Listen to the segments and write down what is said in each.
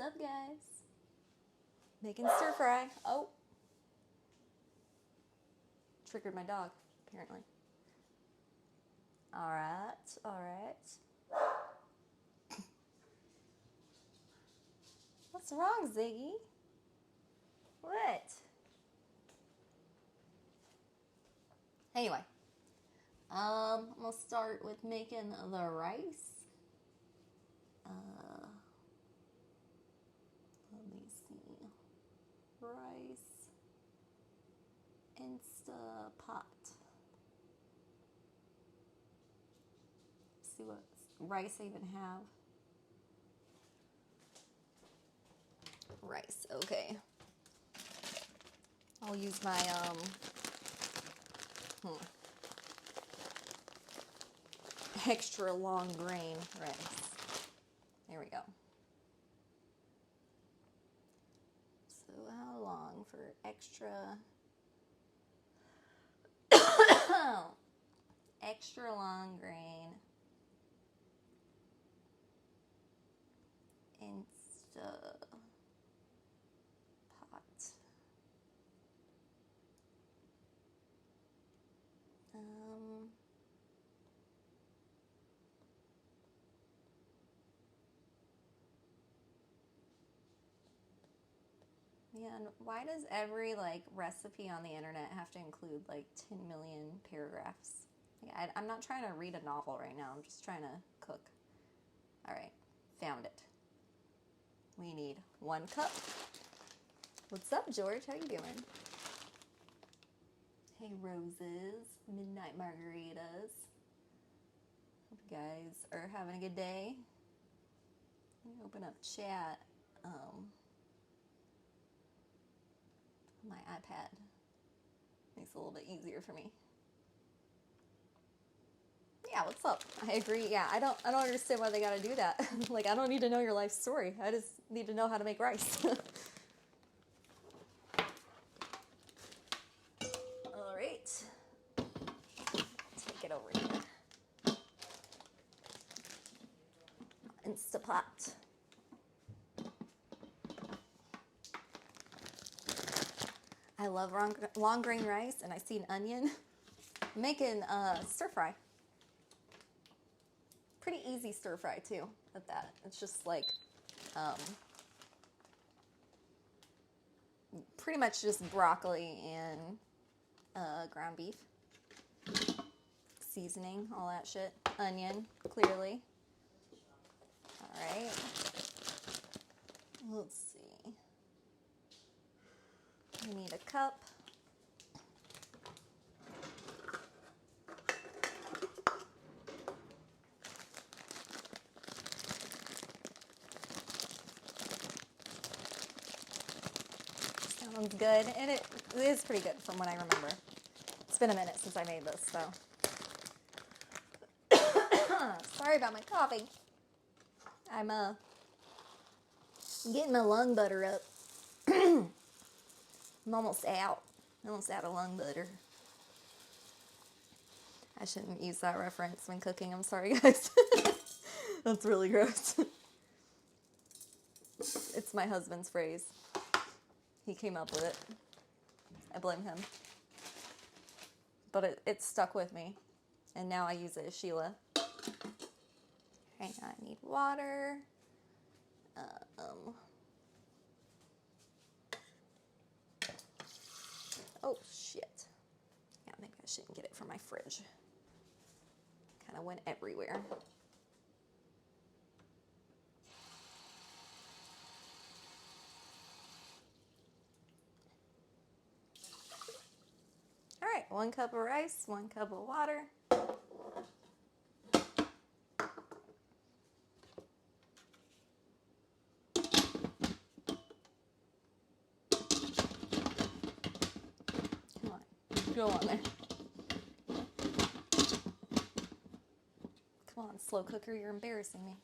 up, guys? Making stir fry. Oh. Triggered my dog, apparently. Alright, alright. What's wrong, Ziggy? What? Anyway. I'm gonna start with making the rice. Let me see. Rice. Instapot. See what rice I even have. Rice, okay. I'll use my extra long grain rice. There we go. So how long for extra extra long grain Instapot. Man, why does every recipe on the internet have to include 10 million paragraphs? I'm not trying to read a novel right now. I'm just trying to cook. All right, found it. We need 1 cup. What's up, George? How you doing? Hey, roses. Midnight margaritas. Hope you guys are having a good day. Let me open up chat. My iPad makes it a little bit easier for me. Yeah, what's up? I agree. Yeah, I don't understand why they gotta do that. I don't need to know your life story. I just need to know how to make rice. All right. Take it over here. Instapot. I love long grain rice, and I see an onion. I'm making stir fry. Pretty easy stir fry too. At that, it's just pretty much just broccoli and ground beef, seasoning, all that shit. Onion, clearly. All right. Let's see. We need a cup. Sounds good, and it is pretty good from what I remember. It's been a minute since I made this, so. Sorry about my coughing. I'm getting my lung butter up. I'm almost out of lung butter. I shouldn't use that reference when cooking. I'm sorry, guys. That's really gross. It's my husband's phrase. He came up with it. I blame him. But it stuck with me. And now I use it as Sheila. Okay, now I need water. Oh, shit. Yeah, maybe I shouldn't get it from my fridge. Kind of went everywhere. All right, 1 cup of rice, 1 cup of water. Go on there. Come on, slow cooker, you're embarrassing me.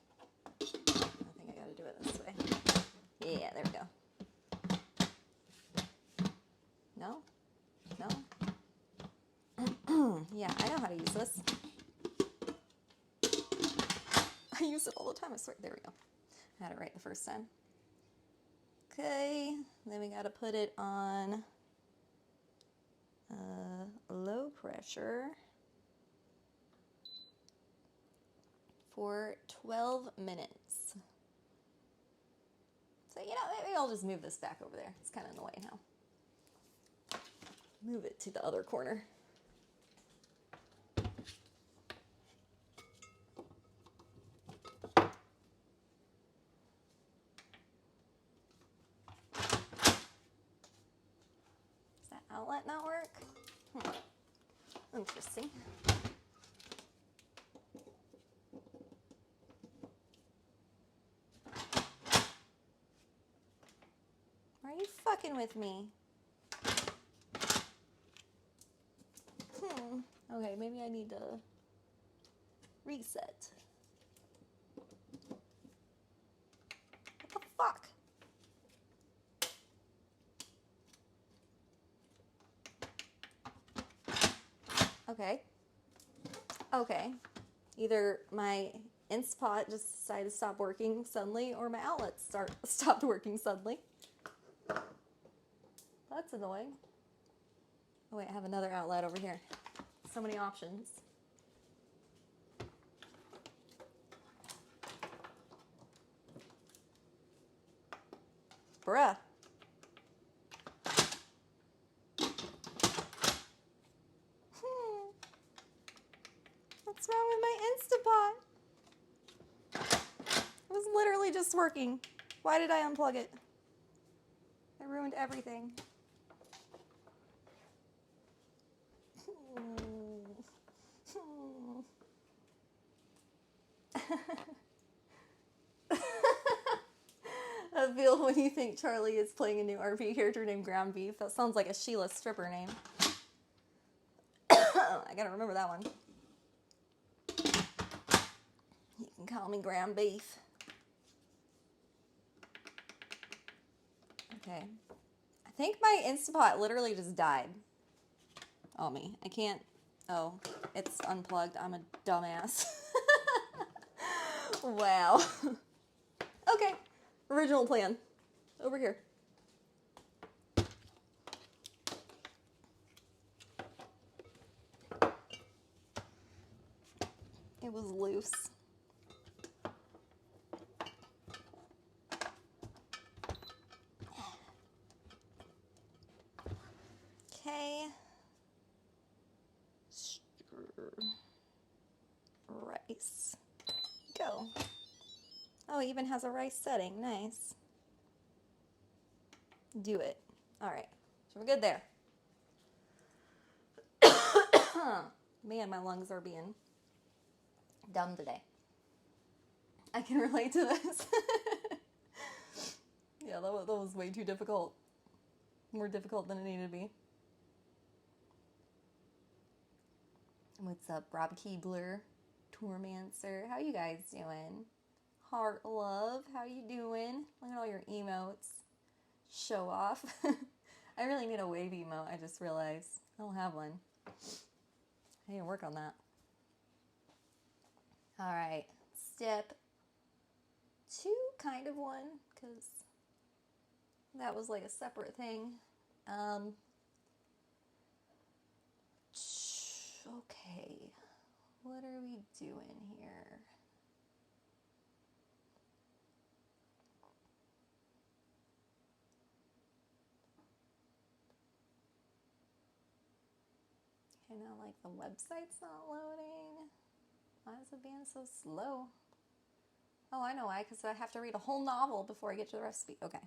I think I gotta do it this way. Yeah, there we go. No? No? Yeah, I know how to use this. I use it all the time, I swear. There we go. I had it right the first time. Okay, then we gotta put it on low pressure for 12 minutes. So, you know, maybe I'll just move this back over there. It's kind of in the way now. Move it to the other corner. Does that outlet not work? Interesting. Are you fucking with me? Okay, maybe I need to reset. What the fuck? Okay. Okay. Either my Instapot just decided to stop working suddenly, or my outlets stopped working suddenly. That's annoying. Oh wait, I have another outlet over here. So many options. Bruh. What's wrong with my Instapot? It was literally just working. Why did I unplug it? I ruined everything. I feel when you think Charlie is playing a new RP character named Ground Beef. That sounds like a Sheila stripper name. I gotta remember that one. You can call me Ground Beef. Okay. I think my Instapot literally just died. Oh, me. I can't. Oh, it's unplugged. I'm a dumbass. Wow. Okay. Original plan. Over here. It was loose. Okay. Rice. Go. Oh, it even has a rice setting. Nice. Do it. All right. So we're good there. Man, my lungs are being dumb today. I can relate to this. Yeah, that was way too difficult. More difficult than it needed to be. What's up, Rob Keebler, Tormancer? How you guys doing? Heart Love, how you doing? Look at all your emotes. Show off. I really need a wave emote, I just realized. I don't have one. I need to work on that. Alright, step 2, kind of 1, because that was like a separate thing. Okay, what are we doing here? Okay, now like the website's not loading. Why is it being so slow? Oh, I know why, because I have to read a whole novel before I get to the recipe. Okay.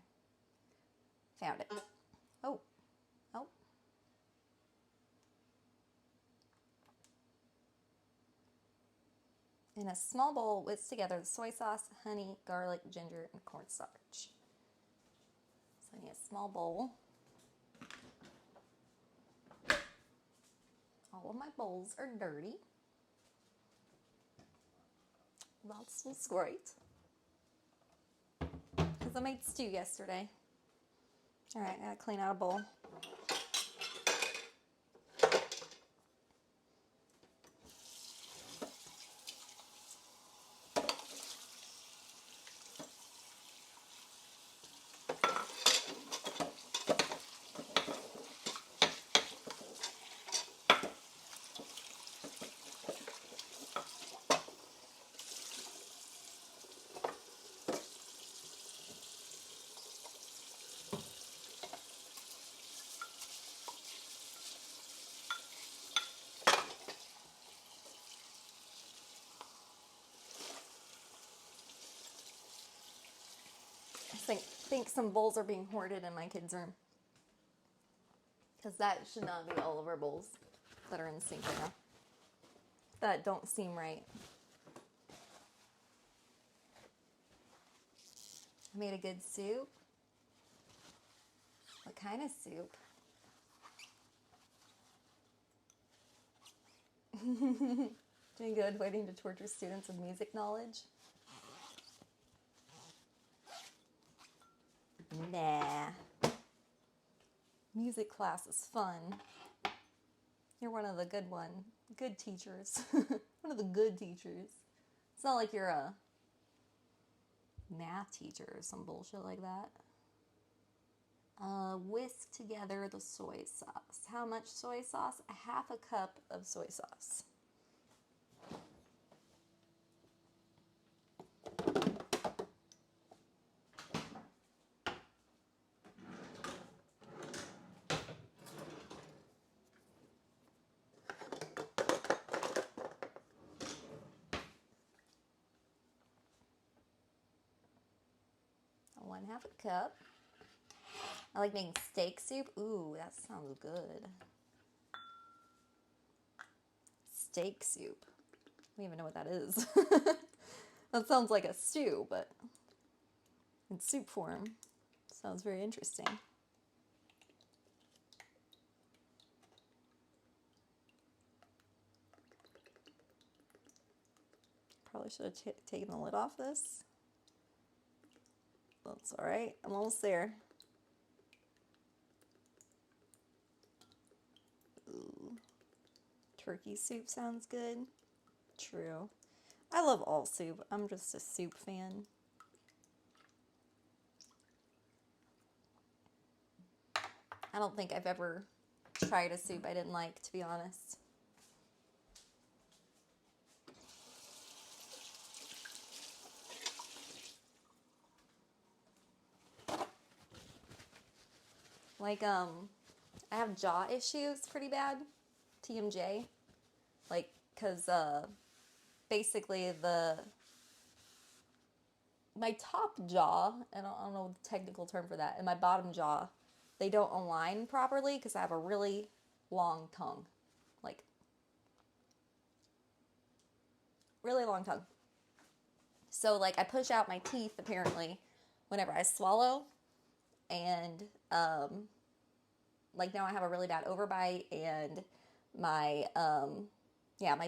Found it. Oh. Oh. In a small bowl, whisk together the soy sauce, honey, garlic, ginger, and cornstarch. So I need a small bowl. All of my bowls are dirty. That's just great. Because I made stew yesterday. Alright, I gotta clean out a bowl. think some bowls are being hoarded in my kids' room. Because that should not be all of our bowls that are in the sink right now. That don't seem right. I made a good soup. What kind of soup? Doing good, waiting to torture students with music knowledge. Nah. Music class is fun. You're one of the good teachers. One of the good teachers. It's not like you're a math teacher or some bullshit like that. Whisk together the soy sauce. How much soy sauce? A half a cup of soy sauce. Half a cup. I like making steak soup. Ooh, that sounds good. Steak soup. I don't even know what that is. That sounds like a stew, but in soup form. Sounds very interesting. Probably should have taken the lid off this. That's all right. I'm almost there. Ooh. Turkey soup sounds good. True. I love all soup. I'm just a soup fan. I don't think I've ever tried a soup I didn't like, to be honest. Like, I have jaw issues pretty bad, TMJ, like, because, basically my top jaw, and I don't know the technical term for that, and my bottom jaw, they don't align properly because I have a really long tongue, like, really long tongue. So, like, I push out my teeth, apparently, whenever I swallow, and, like, now I have a really bad overbite, and my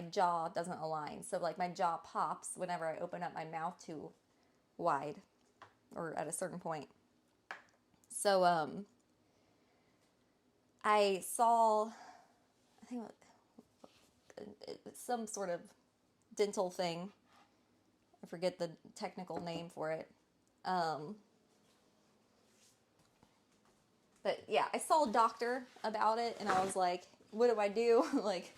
jaw doesn't align. So, like, my jaw pops whenever I open up my mouth too wide, or at a certain point. So, I saw, I think, some sort of dental thing. I forget the technical name for it. But yeah, I saw a doctor about it, and I was like, what do I do? Like,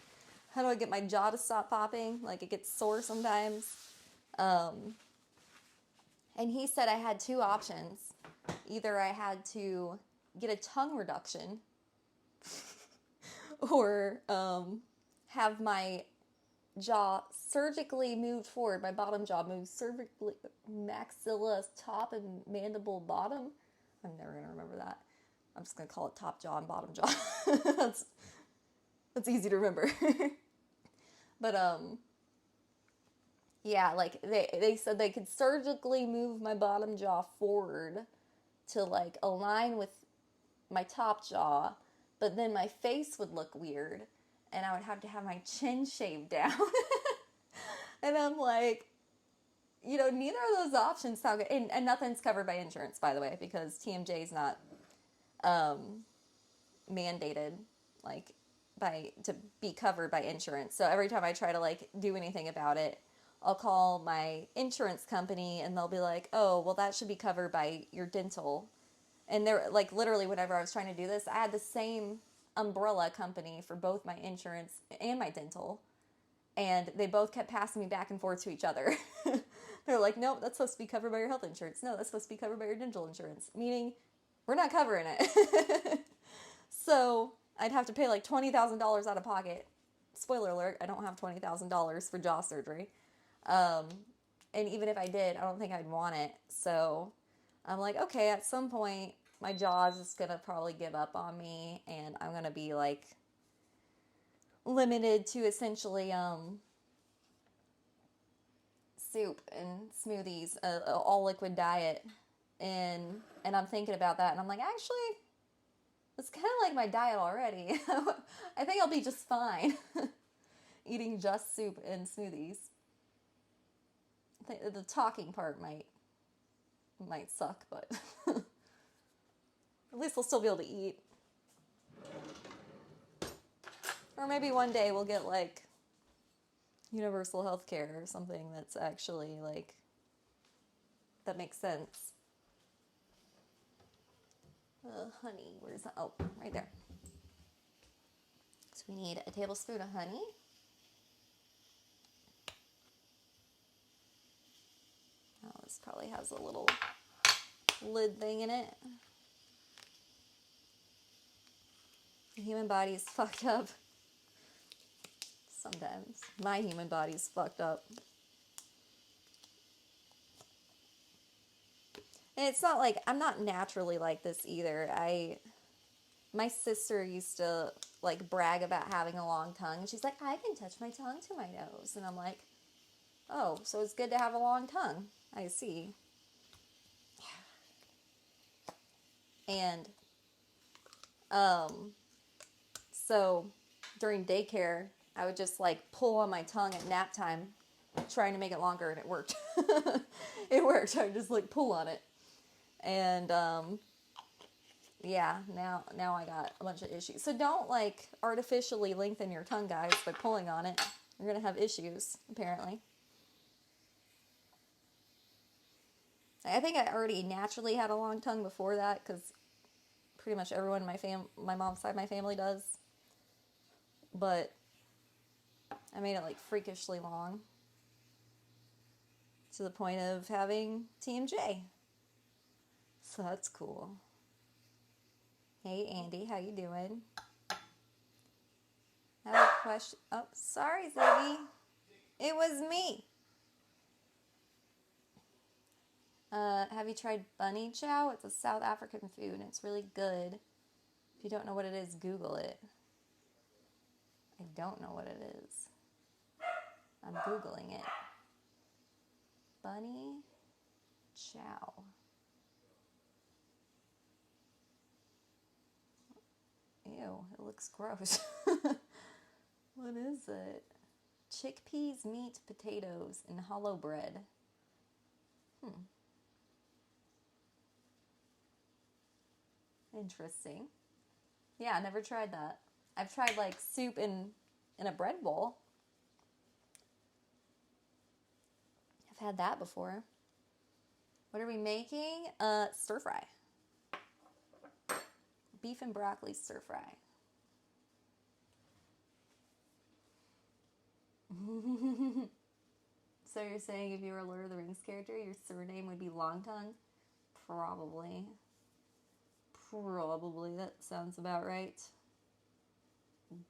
how do I get my jaw to stop popping? Like, it gets sore sometimes. And he said I had two options. Either I had to get a tongue reduction or have my jaw surgically moved forward. My bottom jaw moved surgically, maxilla top and mandible bottom. I'm never going to remember that. I'm just going to call it top jaw and bottom jaw. That's easy to remember. But, yeah, like, they said they could surgically move my bottom jaw forward to, like, align with my top jaw, but then my face would look weird, and I would have to have my chin shaved down. And I'm like, you know, neither of those options sound good. And nothing's covered by insurance, by the way, because TMJ is not mandated, like, to be covered by insurance. So every time I try to, like, do anything about it, I'll call my insurance company, and they'll be like, oh, well, that should be covered by your dental. And they're, like, literally, whenever I was trying to do this, I had the same umbrella company for both my insurance and my dental. And they both kept passing me back and forth to each other. They're like, nope, that's supposed to be covered by your health insurance. No, that's supposed to be covered by your dental insurance. Meaning, we're not covering it. So, I'd have to pay like $20,000 out of pocket. Spoiler alert, I don't have $20,000 for jaw surgery. And even if I did, I don't think I'd want it. So, I'm like, okay, at some point, my jaw is just gonna probably give up on me, and I'm gonna be like limited to essentially soup and smoothies, all liquid diet, and I'm thinking about that, and I'm like, actually, it's kind of like my diet already. I think I'll be just fine eating just soup and smoothies. I think the talking part might suck, but at least I'll still be able to eat. Or maybe one day we'll get like universal health care or something that's actually like, that makes sense. Honey, where's that? Oh, right there. So we need a tablespoon of honey. Oh, this probably has a little lid thing in it. The human body is fucked up. Sometimes. My human body is fucked up. And it's not like, I'm not naturally like this either. My sister used to like brag about having a long tongue. And she's like, I can touch my tongue to my nose. And I'm like, oh, so it's good to have a long tongue. I see. And, so during daycare, I would just like pull on my tongue at nap time, trying to make it longer, and it worked. It worked. I would just like pull on it. And, yeah, now I got a bunch of issues. So don't like artificially lengthen your tongue, guys, by pulling on it. You're going to have issues, apparently. I think I already naturally had a long tongue before that, because pretty much everyone in my mom's side of my family does. But I made it like freakishly long, to the point of having TMJ. So that's cool. Hey Andy, how you doing? I have a question. Oh, sorry, Ziggy. It was me. Have you tried bunny chow? It's a South African food, and it's really good. If you don't know what it is, Google it. I don't know what it is. I'm Googling it. Bunny chow. Ew, it looks gross. What is it? Chickpeas, meat, potatoes, and hollow bread. Interesting. Yeah, I never tried that. I've tried like soup in a bread bowl. I've had that before. What are we making? Stir fry. Beef and broccoli stir fry. So you're saying if you were a Lord of the Rings character, your surname would be Long Tongue? Probably. That sounds about right.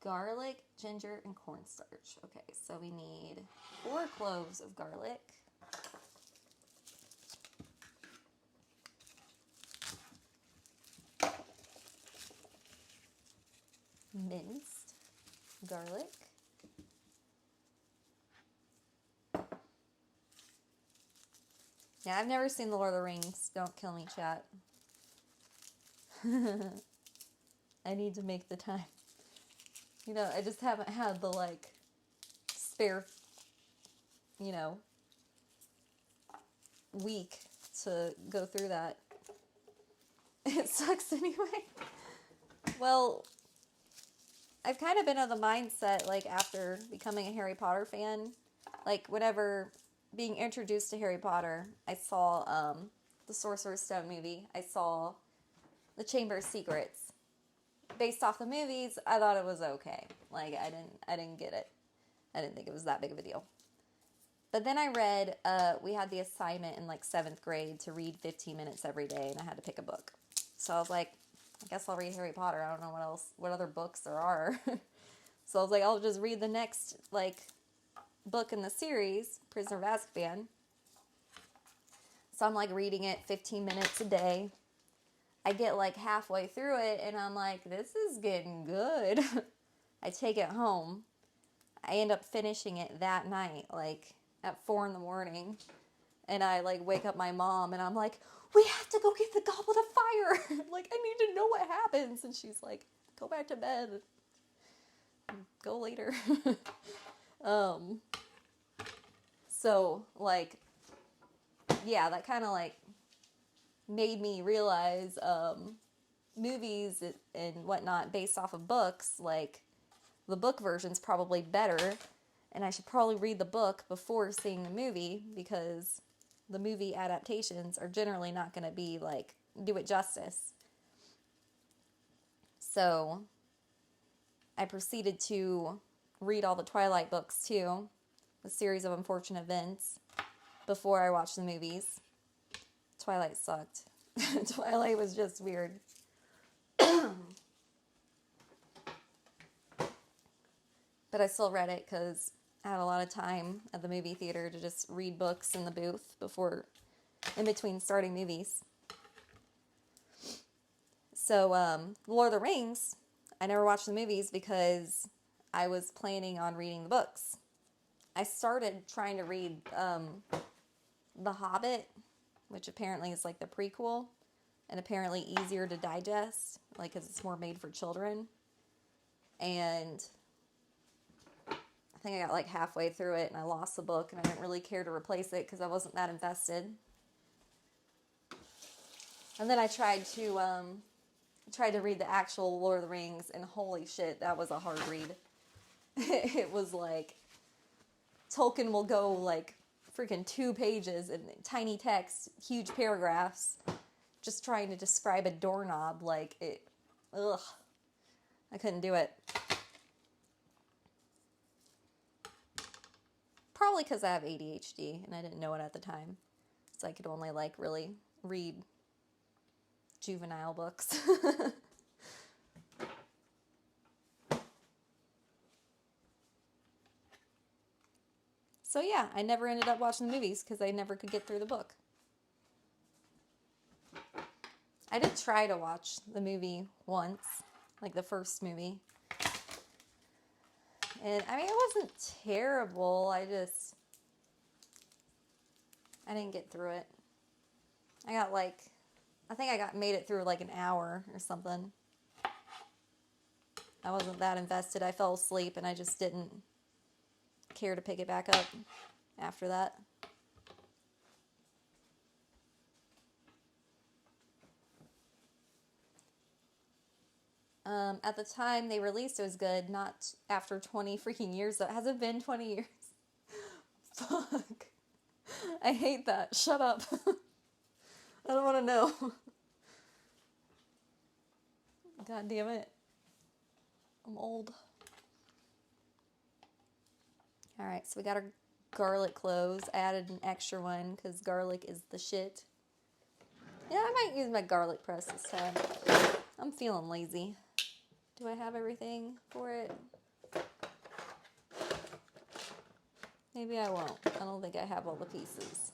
Garlic, ginger, and cornstarch. Okay, so we need 4 cloves of garlic. Minced garlic. Yeah, I've never seen The Lord of the Rings. Don't kill me, chat. I need to make the time. You know, I just haven't had the, like, spare, week to go through that. It sucks anyway. Well, I've kind of been of the mindset, like, after becoming a Harry Potter fan, like, whenever being introduced to Harry Potter, I saw, the Sorcerer's Stone movie. I saw The Chamber of Secrets. Based off the movies, I thought it was okay. Like, I didn't get it. I didn't think it was that big of a deal. But then I read, we had the assignment in, like, 7th grade to read 15 minutes every day, and I had to pick a book. So I was like, I guess I'll read Harry Potter. I don't know what other books there are. So I was like, I'll just read the next, like, book in the series, Prisoner of Azkaban. So I'm like reading it 15 minutes a day. I get like halfway through it and I'm like, this is getting good. I take it home. I end up finishing it that night, like at 4 in the morning. And I like wake up my mom and I'm like, we have to go get the goblet of fire. Like, I need to know what happens. And she's like, go back to bed. Go later. So like, yeah, that kind of like made me realize, movies and whatnot based off of books, like the book version's probably better, and I should probably read the book before seeing the movie, because the movie adaptations are generally not going to be like, do it justice. So I proceeded to read all the Twilight books too, the series of unfortunate events, before I watched the movies. Twilight sucked. Twilight was just weird. But I still read it because I had a lot of time at the movie theater to just read books in the booth in between starting movies. So, Lord of the Rings, I never watched the movies because I was planning on reading the books. I started trying to read The Hobbit, which apparently is like the prequel, and apparently easier to digest, like, because it's more made for children. And I think I got like halfway through it and I lost the book, and I didn't really care to replace it because I wasn't that invested. And then I tried to read the actual Lord of the Rings, and holy shit, that was a hard read. It was like, Tolkien will go like freaking 2 pages in tiny text, huge paragraphs, just trying to describe a doorknob. Like, ugh, I couldn't do it. Probably because I have ADHD and I didn't know it at the time. So I could only like really read juvenile books. So yeah, I never ended up watching the movies because I never could get through the book. I did try to watch the movie once, like the first movie. And I mean, it wasn't terrible. I didn't get through it. I think I made it through like an hour or something. I wasn't that invested. I fell asleep and I just didn't care to pick it back up after that. At the time they released, it was good. Not after 20 freaking years, though. Has it been 20 years? Fuck. I hate that. Shut up. I don't want to know. God damn it. I'm old. Alright, so we got our garlic cloves. I added an extra one because garlic is the shit. Yeah, I might use my garlic press this time. I'm feeling lazy. Do I have everything for it? Maybe I won't. I don't think I have all the pieces.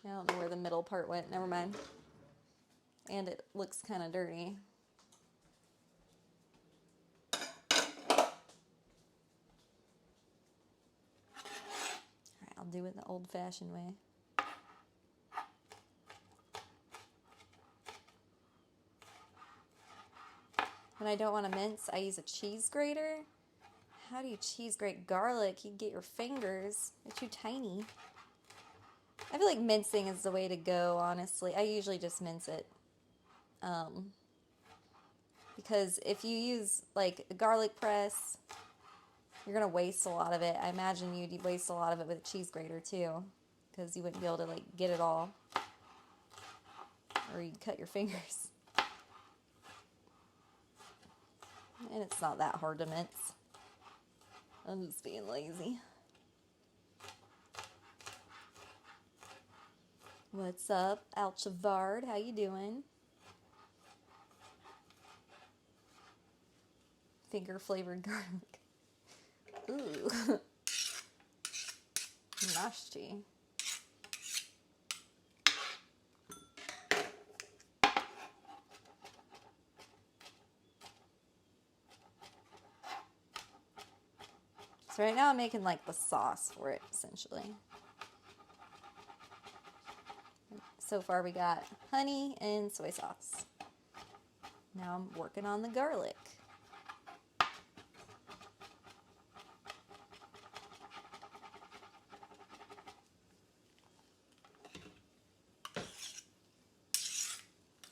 I don't know where the middle part went. Never mind. And it looks kind of dirty. Alright, I'll do it the old-fashioned way. When I don't want to mince, I use a cheese grater. How do you cheese grate garlic? You get your fingers. They're too tiny. I feel like mincing is the way to go, honestly. I usually just mince it. Because if you use, like, a garlic press, you're going to waste a lot of it. I imagine you'd waste a lot of it with a cheese grater, too. Because you wouldn't be able to, like, get it all. Or you'd cut your fingers. And it's not that hard to mince. I'm just being lazy. What's up, Alchavard? How you doing? Finger flavored garlic. Ooh. Nasty. So right now I'm making like the sauce for it, essentially. So far we got honey and soy sauce. Now I'm working on the garlic.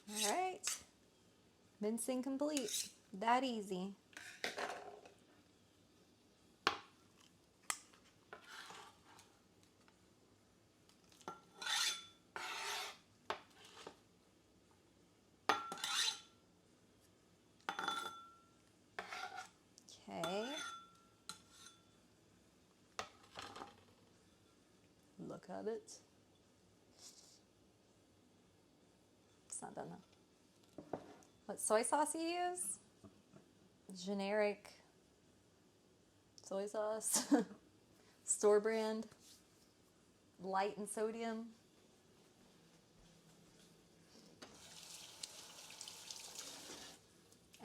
All right, mincing complete. That easy. Okay. Look at it. It's not done though. What soy sauce you use? Generic soy sauce. Store brand. Light in sodium.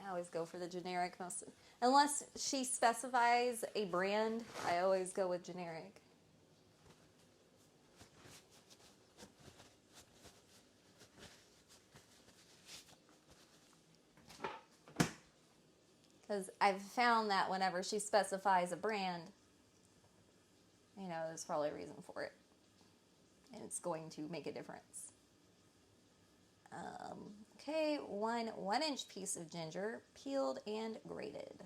I always go for the generic most. Unless she specifies a brand, I always go with generic. Because I've found that whenever she specifies a brand, you know, there's probably a reason for it. And it's going to make a difference. Okay, 1-inch piece of ginger, peeled and grated.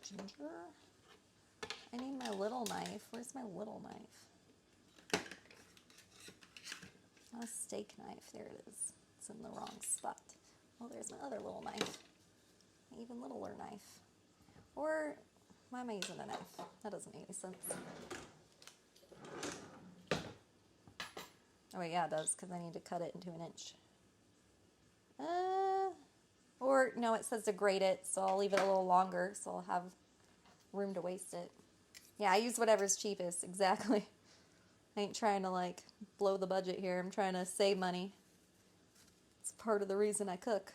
Ginger. I need my little knife. Where's my little knife? A steak knife. There it is. It's in the wrong spot. Oh, there's my other little knife. An even littler knife. Or, why am I using a knife? That doesn't make any sense. Oh, wait, yeah, it does, because I need to cut it into 1 inch. Or, no, it says to grate it, so I'll leave it a little longer, so I'll have room to waste it. Yeah, I use whatever's cheapest, exactly. I ain't trying to, like, blow the budget here. I'm trying to save money. It's part of the reason I cook.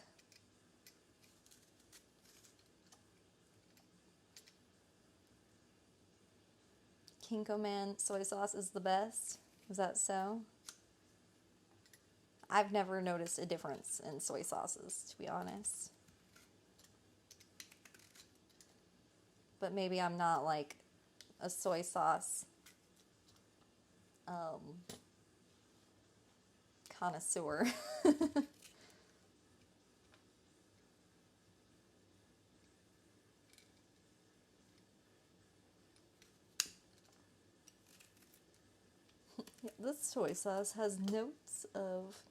Kinko Man soy sauce is the best. Is that so? I've never noticed a difference in soy sauces, to be honest. But maybe I'm not like a soy sauce connoisseur. Yeah, this soy sauce has notes of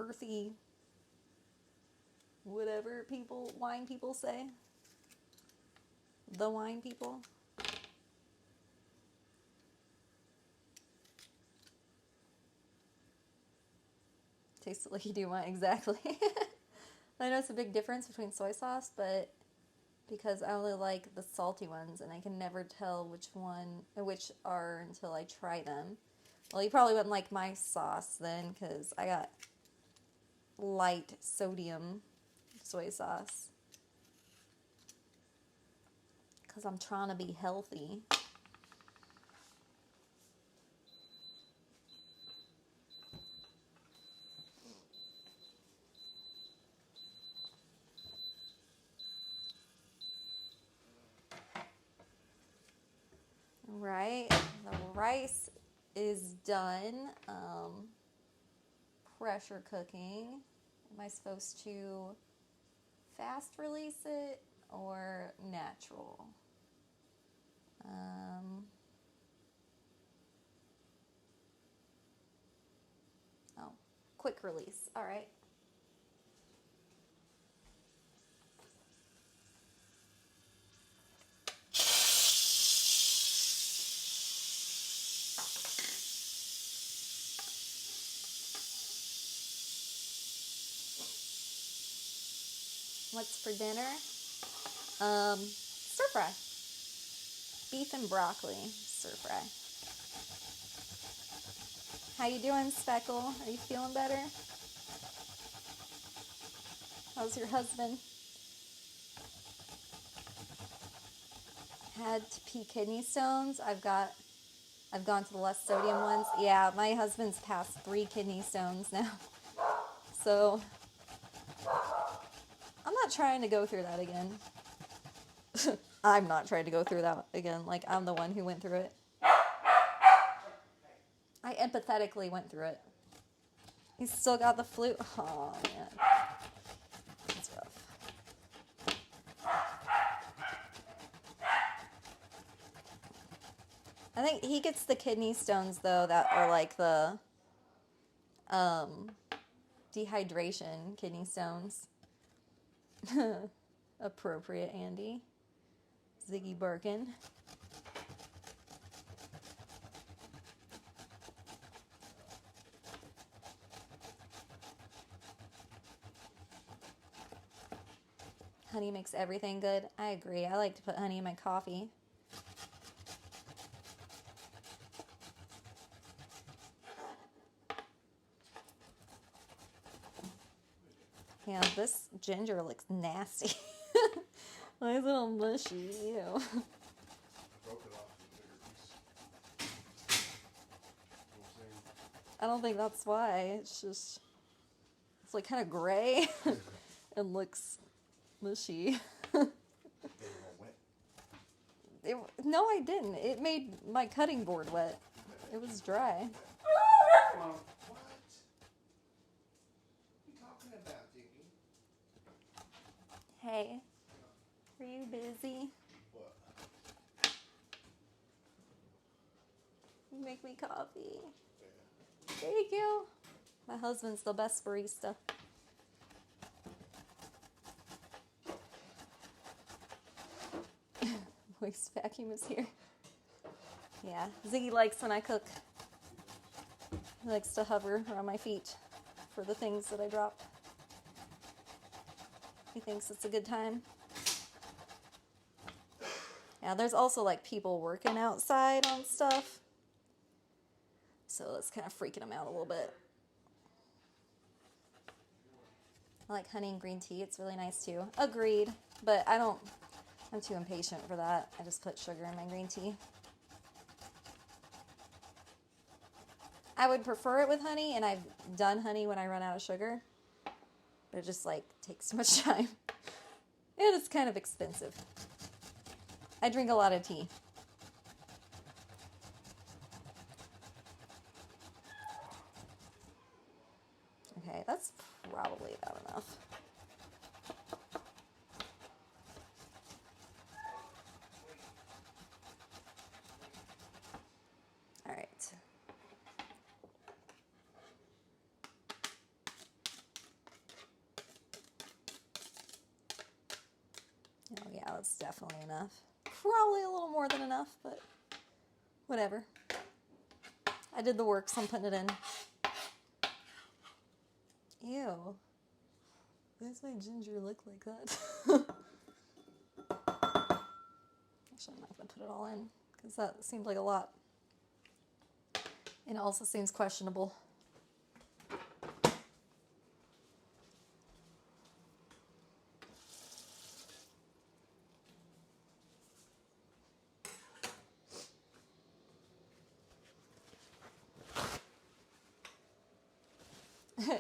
earthy, whatever wine people say. The wine people. Tastes like you do wine, exactly. I know it's a big difference between soy sauce, but because I only like the salty ones, and I can never tell which are until I try them. Well, you probably wouldn't like my sauce then, because I got light sodium soy sauce. Because I'm trying to be healthy. Right, the rice is done. Pressure cooking. Am I supposed to fast release it or natural? Oh, quick release. All right. What's for dinner? Stir fry. Beef and broccoli stir fry. How you doing, Speckle? Are you feeling better? How's your husband? Had to pee kidney stones. I've gone to the less sodium ones. Yeah, my husband's passed 3 kidney stones now. So I'm not trying to go through that again. I'm not trying to go through that again. Like, I'm the one who went through it. I empathetically went through it. He's still got the flu. Oh, man. That's rough. I think he gets the kidney stones, though, that are like the dehydration kidney stones. Appropriate, Andy. Ziggy Birkin. Honey makes everything good. I agree. I like to put honey in my coffee. Yeah, this ginger looks nasty. Why is it all mushy? Ew. I don't think that's why. It's just, it's like kind of gray and looks mushy. No, I didn't. It made my cutting board wet. It was dry. What? What are you talking about, Ziggy? Hey, are you busy? What? You make me coffee. Thank you. My husband's the best barista. Voice vacuum is here. Yeah, Ziggy likes when I cook. He likes to hover around my feet for the things that I drop. He thinks it's a good time. Yeah, there's also like people working outside on stuff. So that's kind of freaking him out a little bit. I like honey and green tea. It's really nice too. Agreed. But I'm too impatient for that. I just put sugar in my green tea. I would prefer it with honey, and I've done honey when I run out of sugar. But it just like takes too much time. And it's kind of expensive. I drink a lot of tea. Okay, that's probably about enough. All right. Oh yeah, that's definitely enough. Probably a little more than enough, but whatever. I did the work, so I'm putting it in. Ew. Why does my ginger look like that? Actually, I'm not going to put it all in, because that seemed like a lot. And it also seems questionable.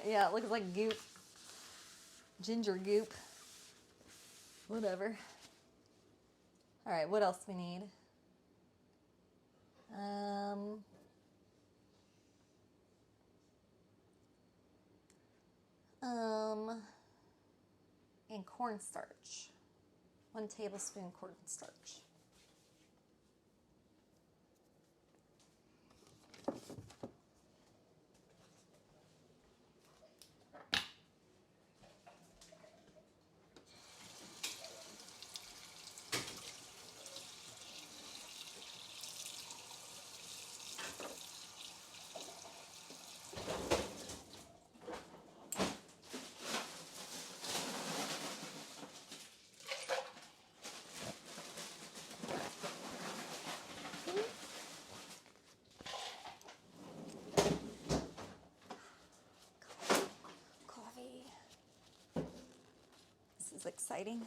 Yeah, it looks like goop. Ginger goop. Whatever. Alright, what else do we need? And cornstarch. 1 tablespoon cornstarch. is exciting.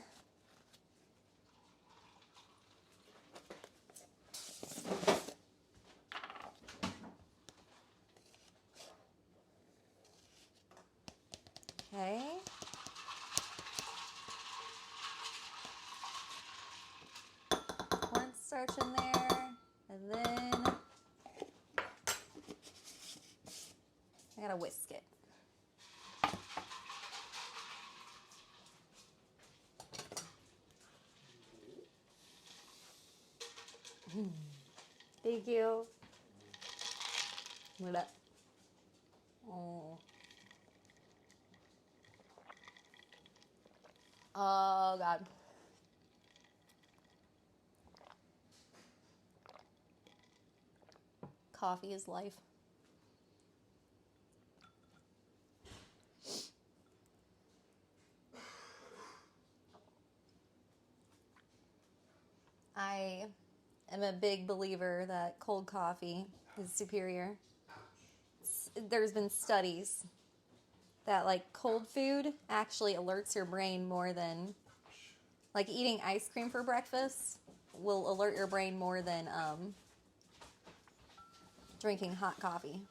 Okay. Cornstarch in there, and then I gotta whisk it. Thank you. What up? Oh. Oh, God. Coffee is life. I am a big believer that cold coffee is superior. There's been studies that like cold food actually alerts your brain more than like eating ice cream for breakfast will alert your brain more than drinking hot coffee,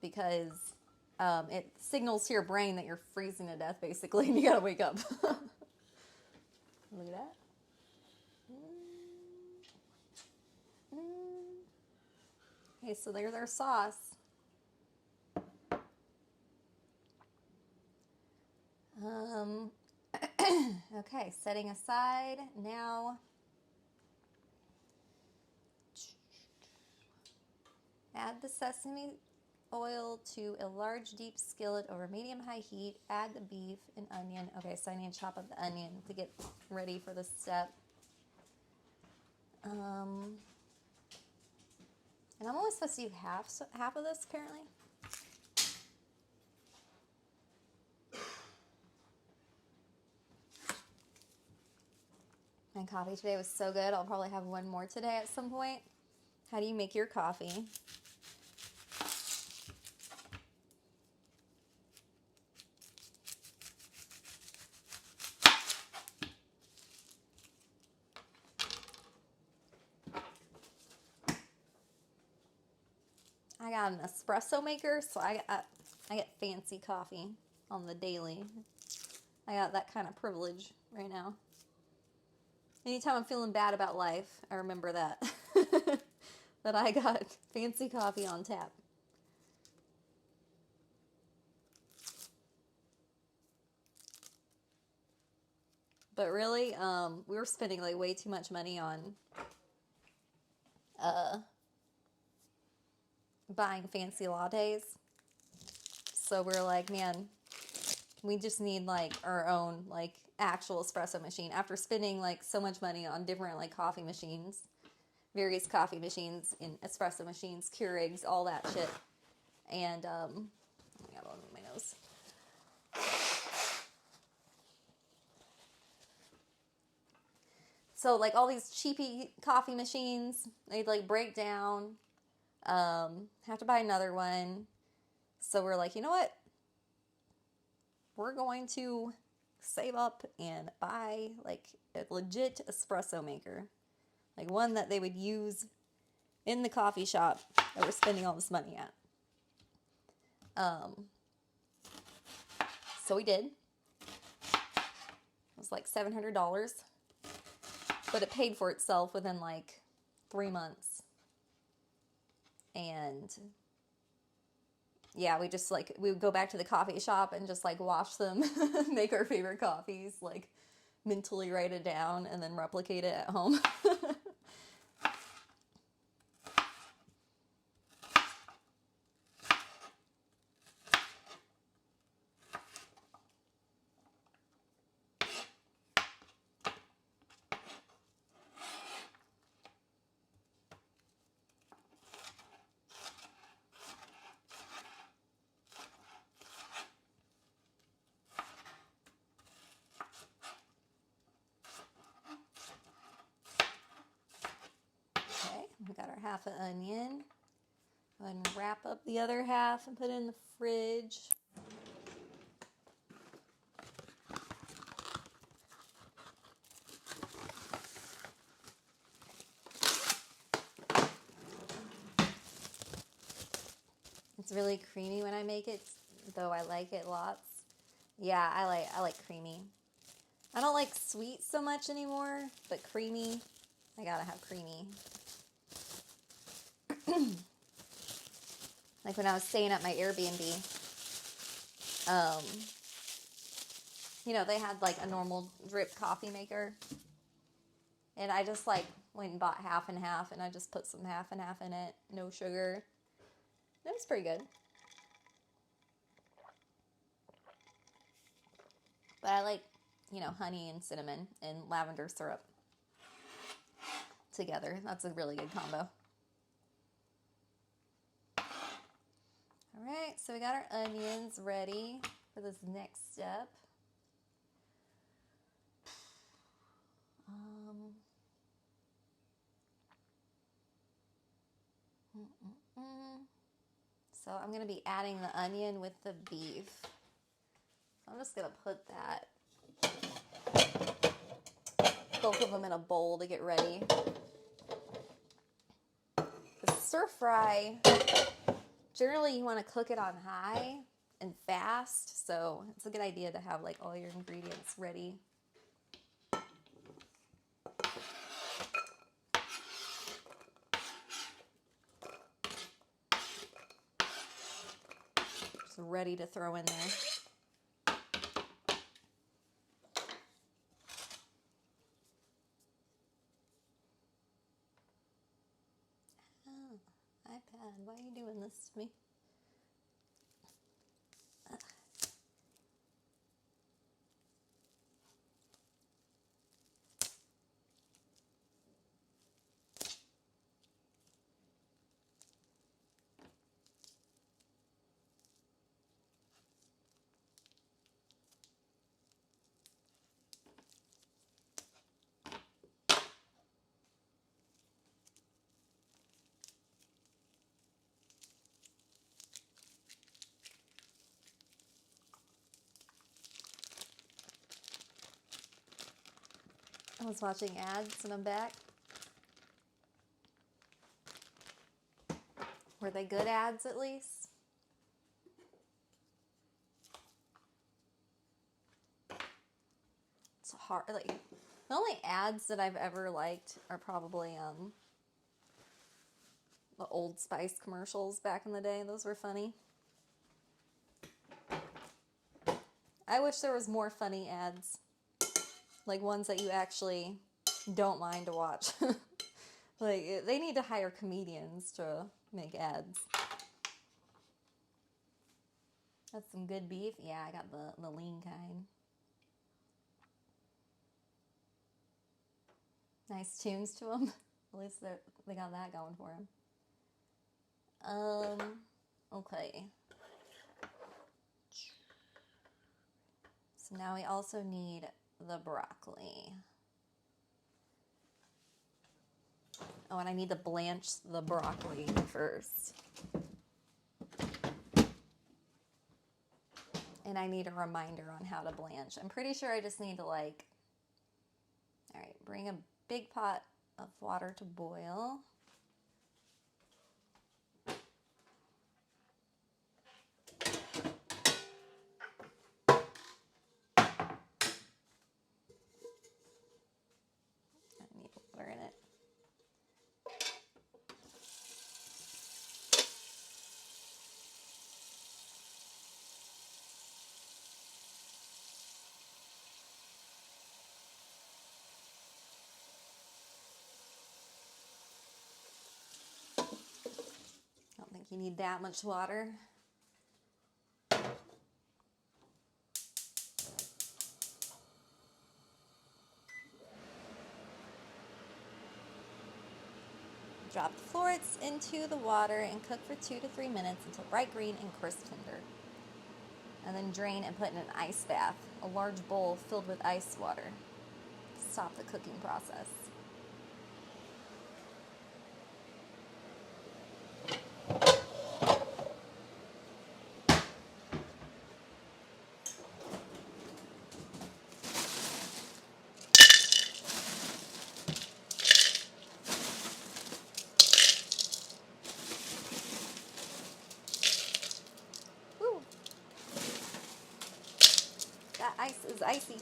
because it signals to your brain that you're freezing to death basically and you gotta wake up. Look at that. Okay, so there's our sauce. Okay, setting aside. Now, add the sesame oil to a large deep skillet over medium-high heat. Add the beef and onion. Okay, so I need to chop up the onion to get ready for this step. And I'm only supposed to do half of this, apparently. My coffee today was so good. I'll probably have one more today at some point. How do you make your coffee? I got an espresso maker, so I get fancy coffee on the daily. I got that kind of privilege right now. Anytime I'm feeling bad about life, I remember that. That I got fancy coffee on tap. But really, we were spending like way too much money on buying fancy lattes. So we're like, man, we just need like our own like actual espresso machine. After spending like so much money on different like coffee machines, various coffee machines and espresso machines, Keurigs, all that shit. And I got one in my nose. So like all these cheapy coffee machines, they'd like break down. Have to buy another one. So we're like, you know what? We're going to save up and buy like a legit espresso maker. Like one that they would use in the coffee shop that we're spending all this money at. So we did. It was like $700. But it paid for itself within like 3 months. And yeah, we would go back to the coffee shop and just like watch them make our favorite coffees, like mentally write it down and then replicate it at home. We got our half an onion. Go ahead and wrap up the other half and put it in the fridge. It's really creamy when I make it, though I like it lots. Yeah, I like creamy. I don't like sweet so much anymore, but creamy, I gotta have creamy. Like when I was staying at my Airbnb, you know, they had like a normal drip coffee maker. And I just like went and bought half and half, and I just put some half and half in it. No sugar. It was pretty good. But I like, you know, honey and cinnamon and lavender syrup together. That's a really good combo. All right, so we got our onions ready for this next step. So I'm going to be adding the onion with the beef. So I'm just going to put both of them in a bowl to get ready. The stir fry, generally you want to cook it on high and fast, so it's a good idea to have like all your ingredients ready. Just ready to throw in there. iPad, why are you doing this to me? I was watching ads and I'm back. Were they good ads at least? It's hard, like, the only ads that I've ever liked are probably the Old Spice commercials back in the day. Those were funny. I wish there was more funny ads. Like ones that you actually don't mind to watch. Like, they need to hire comedians to make ads. That's some good beef. Yeah, I got the lean kind. Nice tunes to them. At least they got that going for them. Okay. So now we also need the broccoli. Oh, and I need to blanch the broccoli first. And I need a reminder on how to blanch. I'm pretty sure I just need to like, all right, bring a big pot of water to boil. I need water in it. I don't think you need that much water. Drop the florets into the water and cook for 2 to 3 minutes until bright green and crisp tender. And then drain and put in an ice bath, a large bowl filled with ice water. Stop the cooking process. is icy.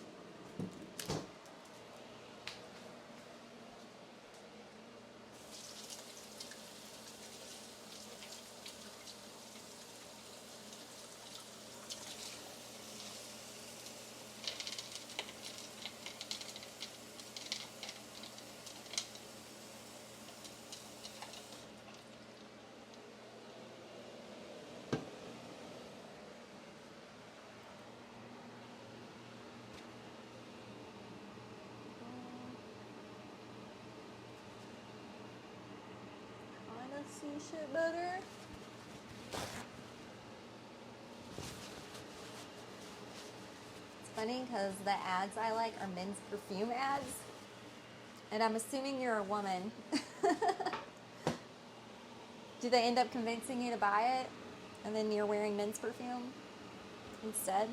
See shit better. It's funny because the ads I like are men's perfume ads, and I'm assuming you're a woman. Do they end up convincing you to buy it, and then you're wearing men's perfume instead?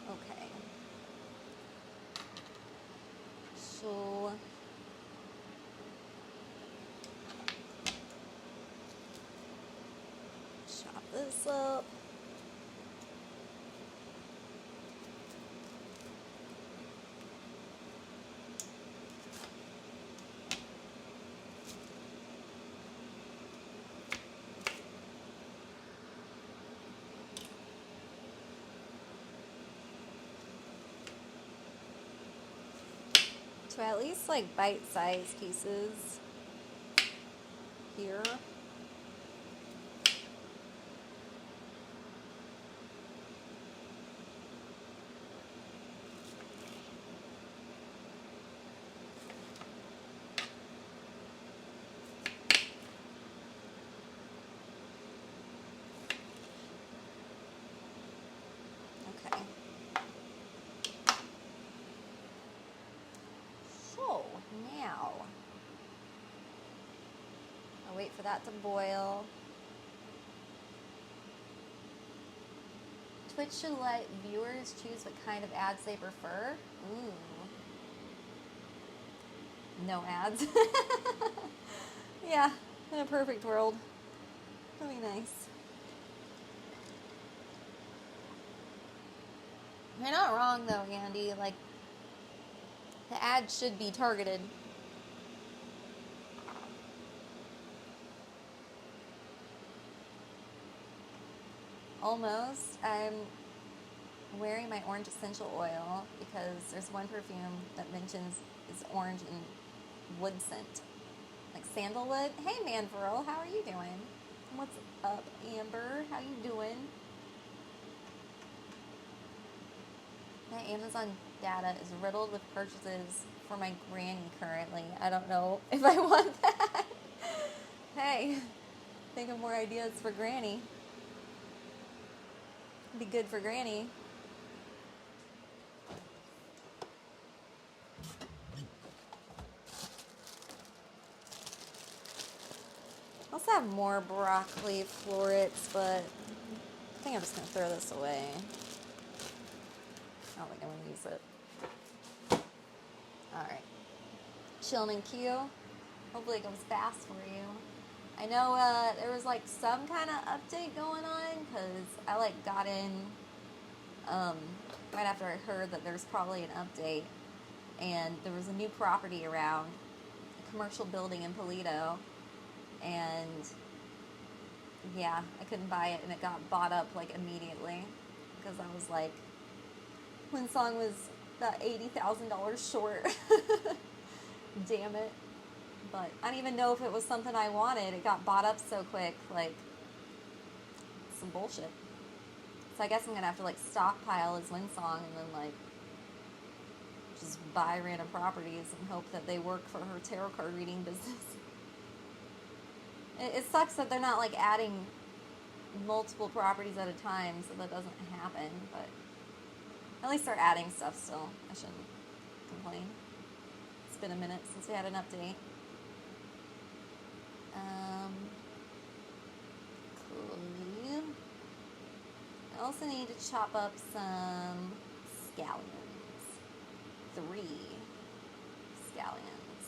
Okay. So chop this up. To at least like bite-sized pieces here. Okay. So now I'll wait for that to boil. Twitch should let viewers choose what kind of ads they prefer. Ooh. No ads. Yeah, in a perfect world. That'd be nice. You're not wrong though, Andy. Like, the ads should be targeted. Almost. I'm wearing my orange essential oil because there's one perfume that mentions it's orange and wood scent. Like sandalwood. Hey Manverl, how are you doing? What's up, Amber? How you doing? My Amazon data is riddled with purchases for my granny currently. I don't know if I want that. Hey, think of more ideas for granny. Be good for granny. I also have more broccoli florets, but I think I'm just going to throw this away. I don't think I'm going to use it. Alright. Chilling in queue. Hopefully it goes fast for you. I know there was like some kind of update going on because I like got in right after I heard that there's probably an update, and there was a new property around a commercial building in Polito, and yeah, I couldn't buy it, and it got bought up like immediately because I was like, one song was about $80,000 short. Damn it. But I don't even know if it was something I wanted. It got bought up so quick, like, some bullshit. So I guess I'm gonna have to like stockpile his win song and then like just buy random properties and hope that they work for her tarot card reading business. It sucks that they're not like adding multiple properties at a time, so that doesn't happen, but at least they're adding stuff still. I shouldn't complain. It's been a minute since we had an update. Cool. I also need to chop up some scallions. 3 scallions.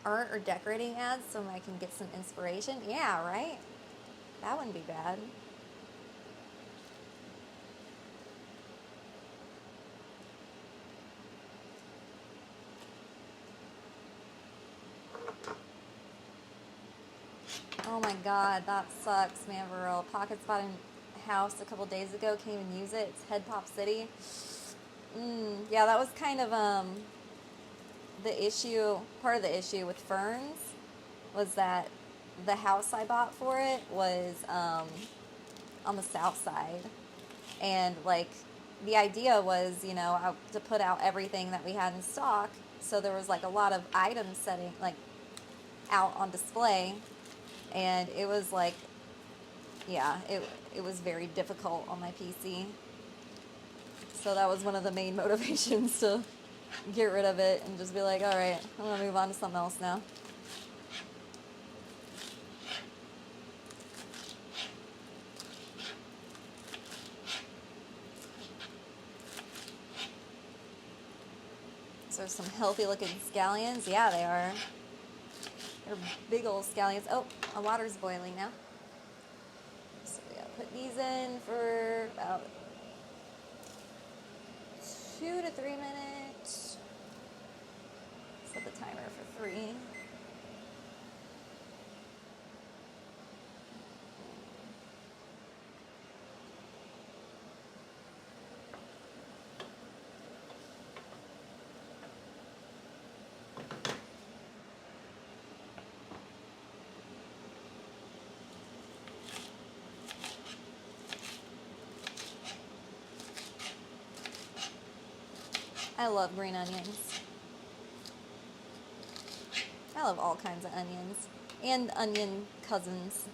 art or decorating ads so I can get some inspiration? Yeah, right? That wouldn't be bad. Oh my god, that sucks, man, for real. Pockets bought a house a couple days ago, can't even use it. It's Head Pop City. Yeah, that was kind of the issue. Part of the issue with Ferns was that the house I bought for it was on the south side, and like the idea was, you know, to put out everything that we had in stock. So there was like a lot of items setting like out on display, and it was like, yeah, it was very difficult on my PC. So that was one of the main motivations to get rid of it and just be like, all right, I'm gonna move on to something else now. So some healthy looking scallions. Yeah, they are. They're big old scallions. Oh, my water's boiling now. So we gotta put these in for about 2 to 3 minutes. Set the timer for 3. I love green onions. I love all kinds of onions. And onion cousins.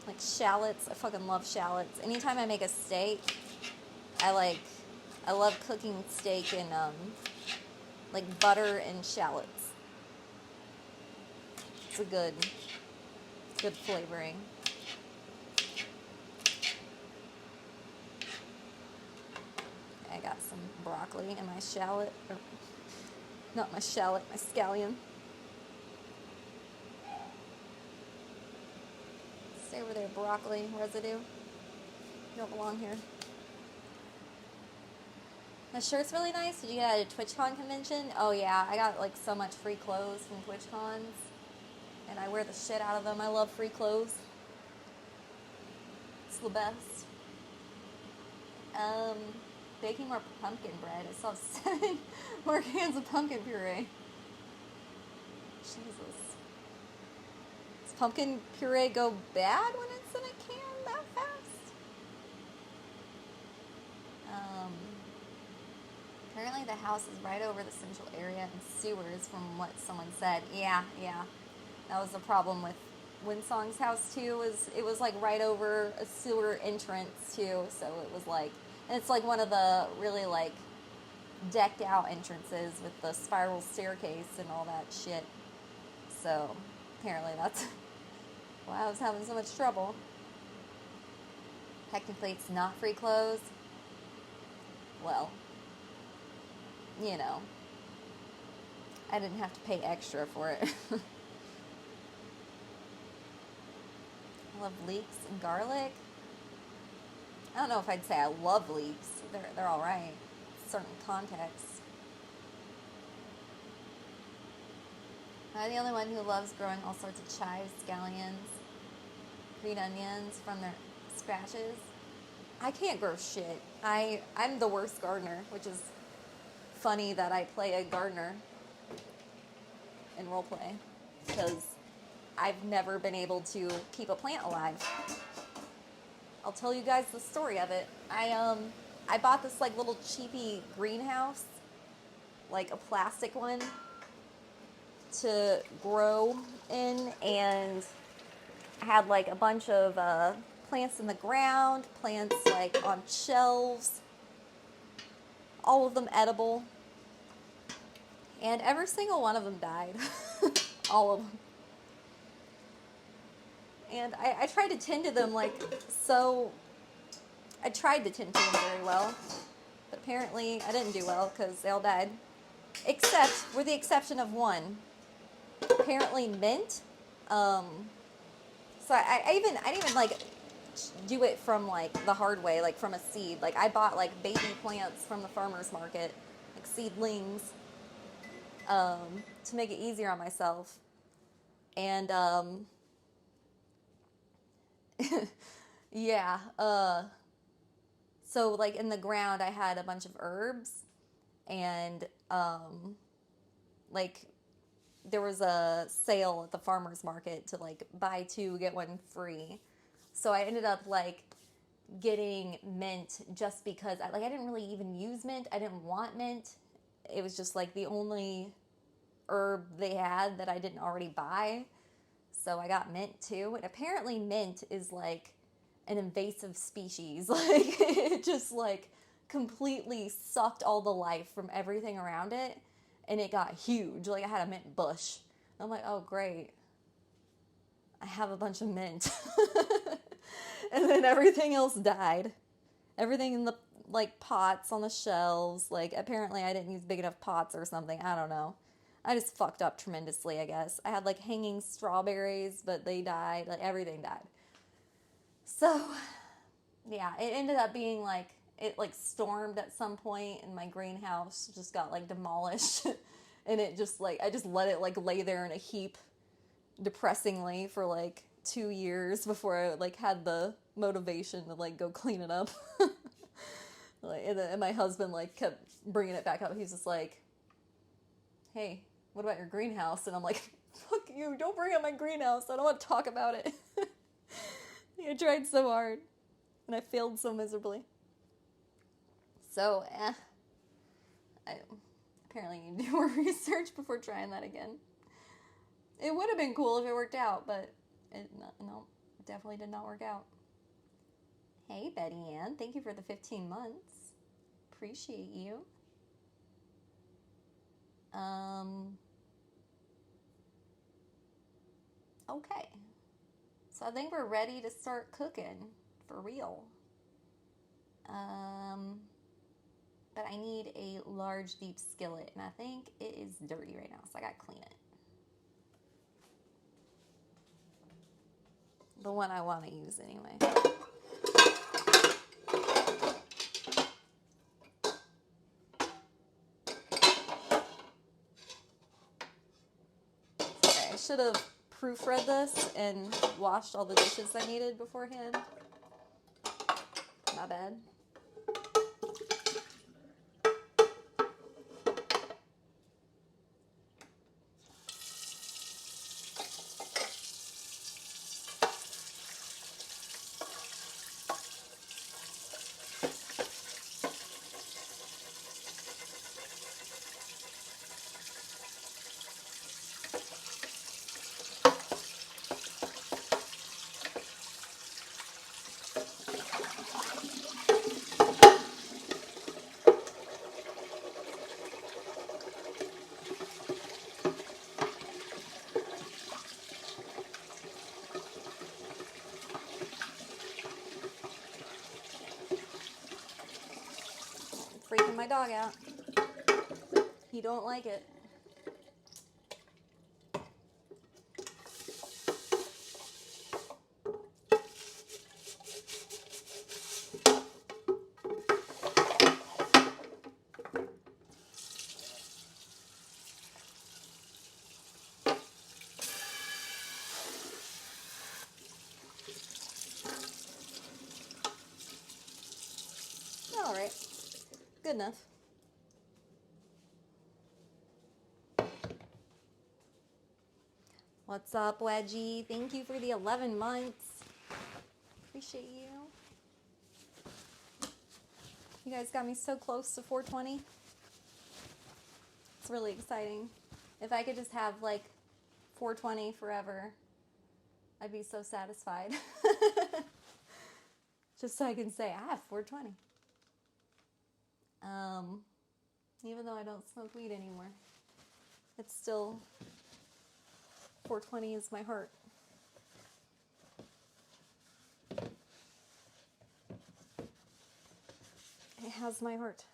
Like shallots. I fucking love shallots. Anytime I make a steak, I love cooking steak in like butter and shallots. It's a good flavoring. I got some broccoli in my shallot, or not my shallot, my scallion. Stay over there, broccoli residue. You don't belong here. My shirt's really nice. Did you get it at a TwitchCon convention? Oh yeah, I got like so much free clothes from TwitchCons, and I wear the shit out of them. I love free clothes. It's the best. Baking more pumpkin bread. I still have 7 more cans of pumpkin puree. Jesus. Does pumpkin puree go bad when it's in a can that fast? Apparently the house is right over the central area and sewers from what someone said. Yeah. That was the problem with Windsong's house too, it was like right over a sewer entrance too, so it was like, and it's like one of the really like decked out entrances with the spiral staircase and all that shit. So apparently that's why I was having so much trouble. Technically it's not free clothes. Well, you know, I didn't have to pay extra for it. I love leeks and garlic. I don't know if I'd say I love leeks. They're all right. Certain contexts. Am I the only one who loves growing all sorts of chives, scallions, green onions from their scratches? I can't grow shit. I'm the worst gardener, which is funny that I play a gardener in roleplay, because I've never been able to keep a plant alive. I'll tell you guys the story of it. I bought this like little cheapy greenhouse, like a plastic one, to grow in, and I had like a bunch of plants in the ground, plants like on shelves, all of them edible, and every single one of them died. All of them. And I tried to tend to them I tried to tend to them very well, but apparently I didn't do well because they all died. With the exception of one. apparently mint. So I didn't even like do it from like the hard way, like from a seed. Like I bought like baby plants from the farmer's market, like seedlings, to make it easier on myself. And yeah, so like in the ground I had a bunch of herbs and like there was a sale at the farmer's market to like buy two get one free. So I ended up like getting mint just because I didn't really even use mint. I didn't want mint. It was just like the only herb they had that I didn't already buy. So I got mint too. And apparently mint is like an invasive species. Like it just like completely sucked all the life from everything around it and it got huge. Like I had a mint bush. I'm like, oh great. I have a bunch of mint. And then everything else died. Everything in the like pots on the shelves. Like apparently I didn't use big enough pots or something. I don't know. I just fucked up tremendously, I guess. I had like hanging strawberries, but they died. Like everything died. So, yeah, it ended up being like it like stormed at some point and my greenhouse just got like demolished. And it just like I just let it like lay there in a heap depressingly for like 2 years before I like had the motivation to like go clean it up. Like, and my husband like kept bringing it back up. He's just like, "Hey, what about your greenhouse?" And I'm like, "Fuck you! Don't bring up my greenhouse. I don't want to talk about it." I tried so hard, and I failed so miserably. So, I apparently need to do more research before trying that again. It would have been cool if it worked out, but no, definitely did not work out. Hey, Betty Ann, thank you for the 15 months. Appreciate you. Okay. So I think we're ready to start cooking for real. But I need a large, deep skillet, and I think it is dirty right now, so I gotta clean it. The one I want to use anyway. Okay, I should have proofread this and washed all the dishes I needed beforehand. My bad. Freaking my dog out. He don't like it. All right. Good enough. What's up, Wedgie? Thank you for the 11 months. Appreciate you. You guys got me so close to 420. It's really exciting. If I could just have like 420 forever, I'd be so satisfied. Just so I can say, I have 420. Even though I don't smoke weed anymore, it's still 420 is my heart. It has my heart.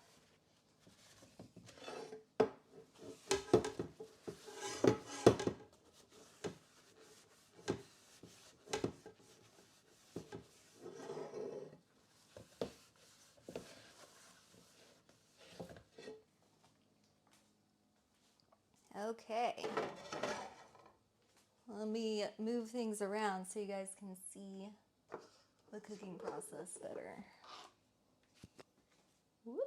Okay. Let me move things around so you guys can see the cooking process better. Whoop.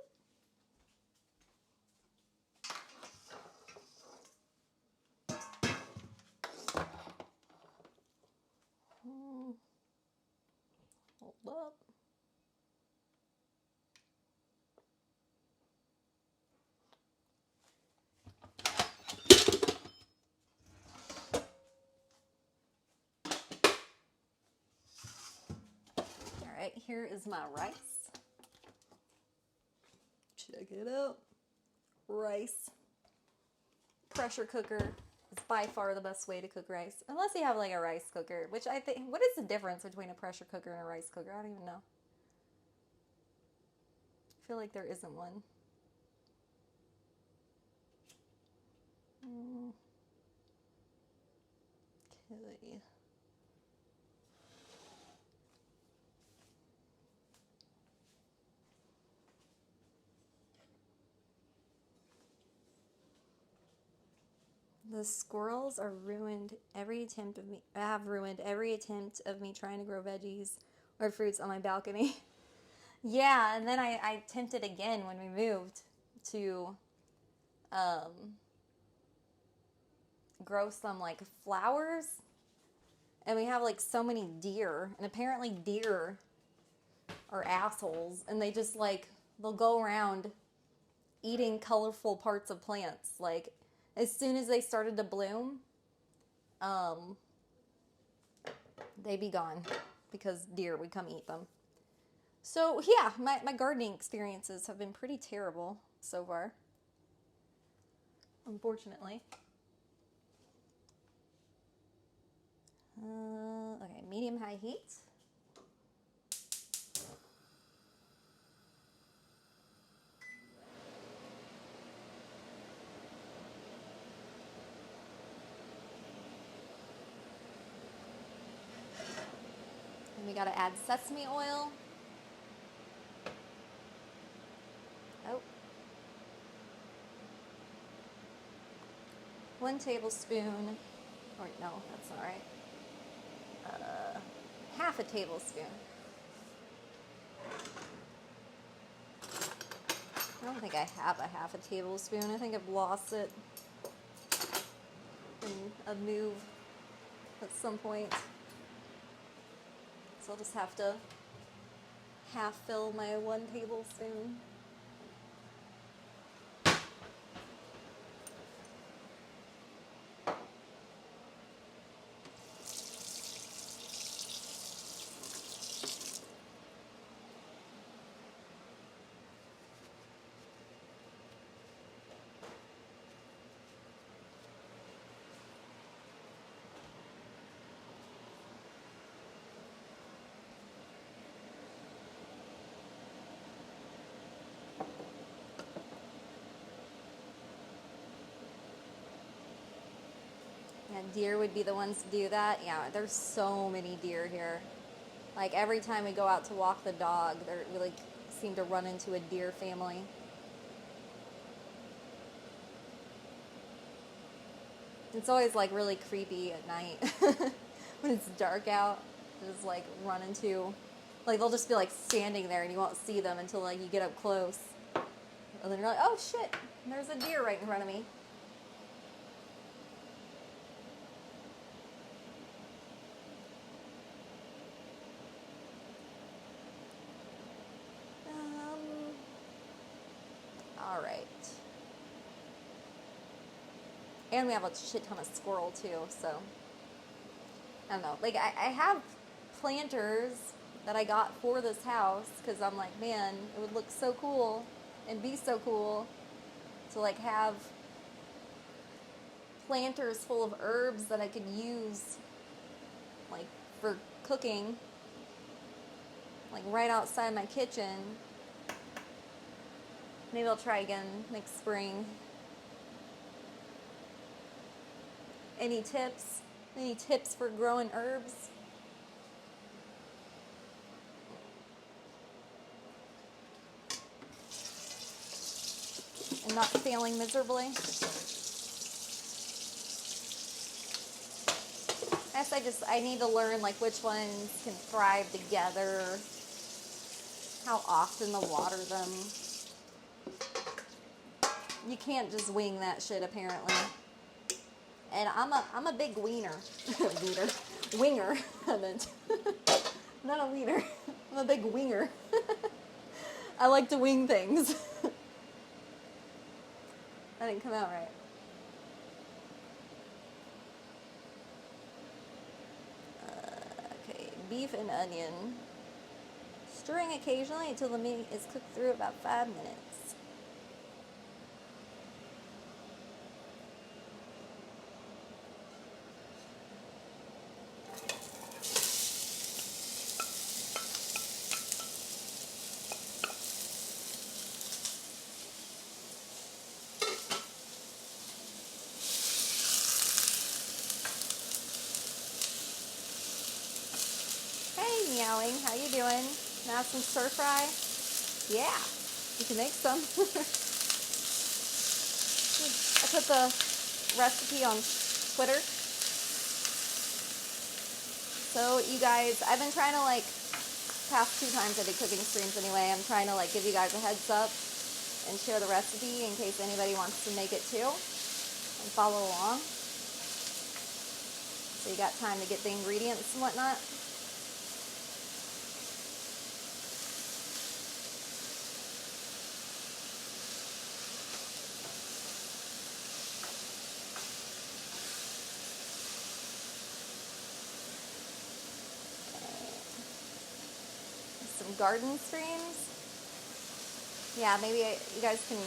Hold up. All right, here is my rice. Check it out. Rice. Pressure cooker is by far the best way to cook rice. Unless you have like a rice cooker, which I think, what is the difference between a pressure cooker and a rice cooker? I don't even know. I feel like there isn't one. Okay. The squirrels are ruined every attempt of me. Have ruined every attempt of me trying to grow veggies or fruits on my balcony. Yeah, and then I attempted again when we moved to grow some like flowers. And we have like so many deer, and apparently deer are assholes, and they just like, they'll go around eating colorful parts of plants. Like, as soon as they started to bloom, they'd be gone because deer would come eat them. So yeah, my gardening experiences have been pretty terrible so far, unfortunately. Okay, medium-high heat. And we gotta add sesame oil. Oh. 1 tablespoon, or no, that's not right. Half a tablespoon. I don't think I have a half a tablespoon. I think I've lost it in a move at some point. So I'll just have to half fill my 1 tablespoon. Yeah, deer would be the ones to do that. Yeah, there's so many deer here. Like every time we go out to walk the dog, we like seem to run into a deer family. It's always like really creepy at night when it's dark out. Just like run into, like they'll just be like standing there and you won't see them until like you get up close. And then you're like, oh shit, there's a deer right in front of me. All right. And we have a shit ton of squirrel too, so I don't know. Like I have planters that I got for this house because I'm like, man, it would look so cool and be so cool to like have planters full of herbs that I could use like for cooking, like right outside my kitchen. Maybe I'll try again next spring. Any tips? Any tips for growing herbs? And not failing miserably? guess I need to learn like which ones can thrive together, how often to water them. You can't just wing that shit apparently. And I'm a big wiener. Wiener. Winger. I meant. Not a wiener. I'm a big winger. I like to wing things. That didn't come out right. Okay, beef and onion. Stirring occasionally until the meat is cooked through about 5 minutes. Hey, meowing, how you doing? Now some stir fry? Yeah, you can make some. I put the recipe on Twitter. So you guys, I've been trying to like, past 2 times I did cooking streams anyway, I'm trying to like give you guys a heads up and share the recipe in case anybody wants to make it too and follow along. So you got time to get the ingredients and whatnot. Some garden streams. Yeah, maybe you guys can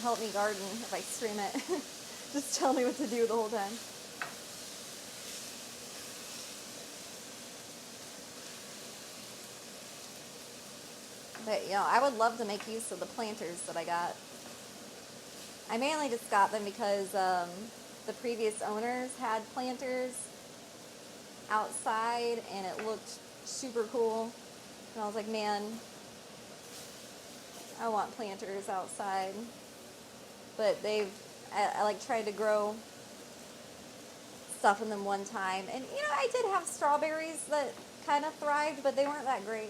help me garden if I stream it. Just tell me what to do the whole time. But, you know, I would love to make use of the planters that I got. I mainly just got them because the previous owners had planters outside and it looked super cool. And I was like, man, I want planters outside. But I like tried to grow stuff in them one time. And, you know, I did have strawberries that kind of thrived, but they weren't that great.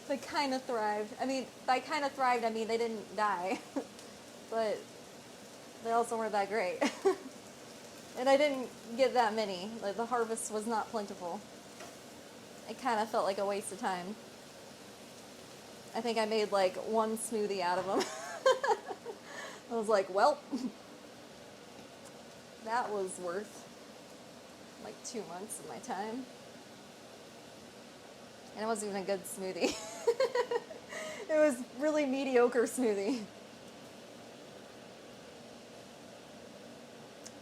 They kind of thrived. I mean, by kind of thrived, I mean they didn't die. But they also weren't that great. And I didn't get that many. Like, the harvest was not plentiful. It kind of felt like a waste of time. I think I made like 1 smoothie out of them. I was like, well, that was worth like 2 months of my time. And it wasn't even a good smoothie. It was really mediocre smoothie.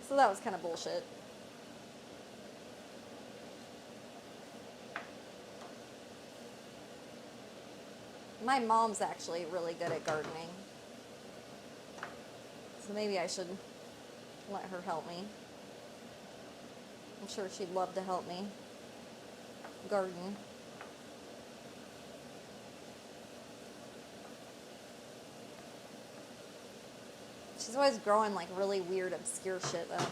So that was kind of bullshit. My mom's actually really good at gardening. So maybe I should let her help me. I'm sure she'd love to help me garden. She's always growing like really weird, obscure shit though.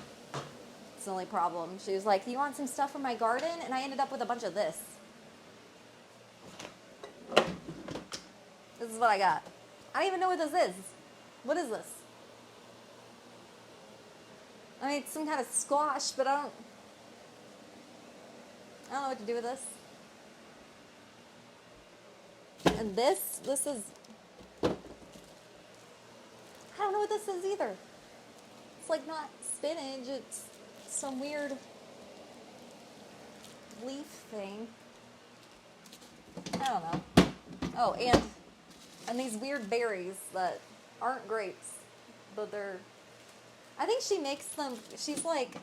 It's the only problem. She was like, "Do you want some stuff from my garden?" And I ended up with a bunch of this. This is what I got. I don't even know what this is. What is this? I mean, it's some kind of squash, but I don't know what to do with this. And this is, I don't know what this is either. It's like not spinach, it's some weird leaf thing. I don't know. Oh, and these weird berries that aren't grapes, but they're, I think she makes them, she's like,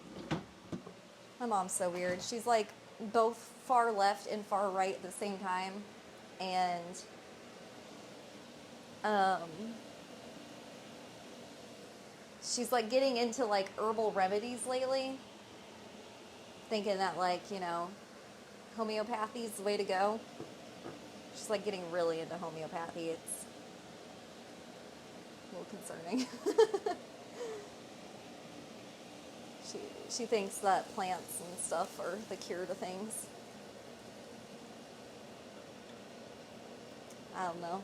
my mom's so weird. She's like both far left and far right at the same time. And she's like getting into like herbal remedies lately. Thinking that like, you know, homeopathy is the way to go. She's like getting really into homeopathy. It's a little concerning. She thinks that plants and stuff are the cure to things. I don't know.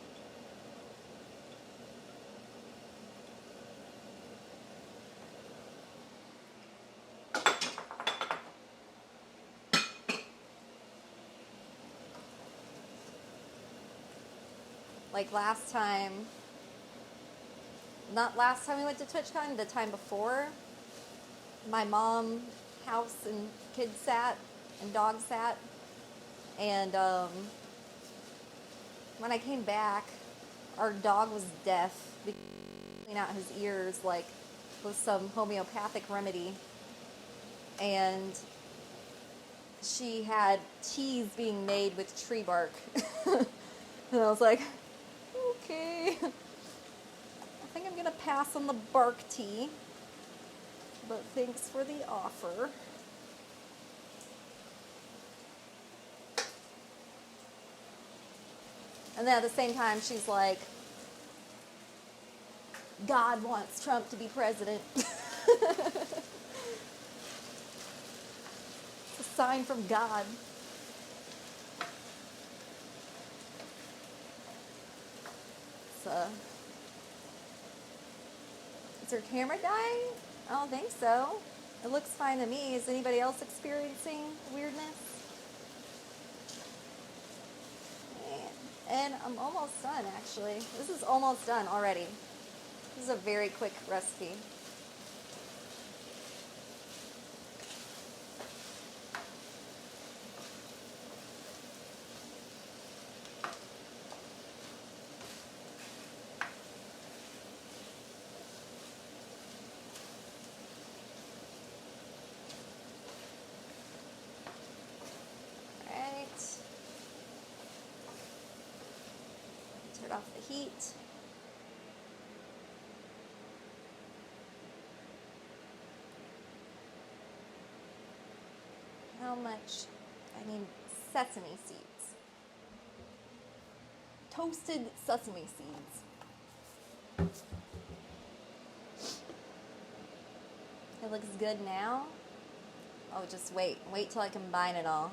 Like not last time we went to TwitchCon, the time before, my mom, house, and kids sat, and dog sat, and when I came back, our dog was deaf, cleaning out his ears, like, with some homeopathic remedy, and she had teas being made with tree bark, and I was like, okay, I think I'm gonna pass on the bark tea, but thanks for the offer. And then at the same time, she's like, God wants Trump to be president. It's a sign from God. So, is her camera dying? I don't think so. It looks fine to me. Is anybody else experiencing weirdness? And I'm almost done, actually. This is almost done already. This is a very quick recipe. Alright. Turn off the heat. How much? I need sesame seeds. Toasted sesame seeds. It looks good now. Oh, just wait. Wait till I combine it all.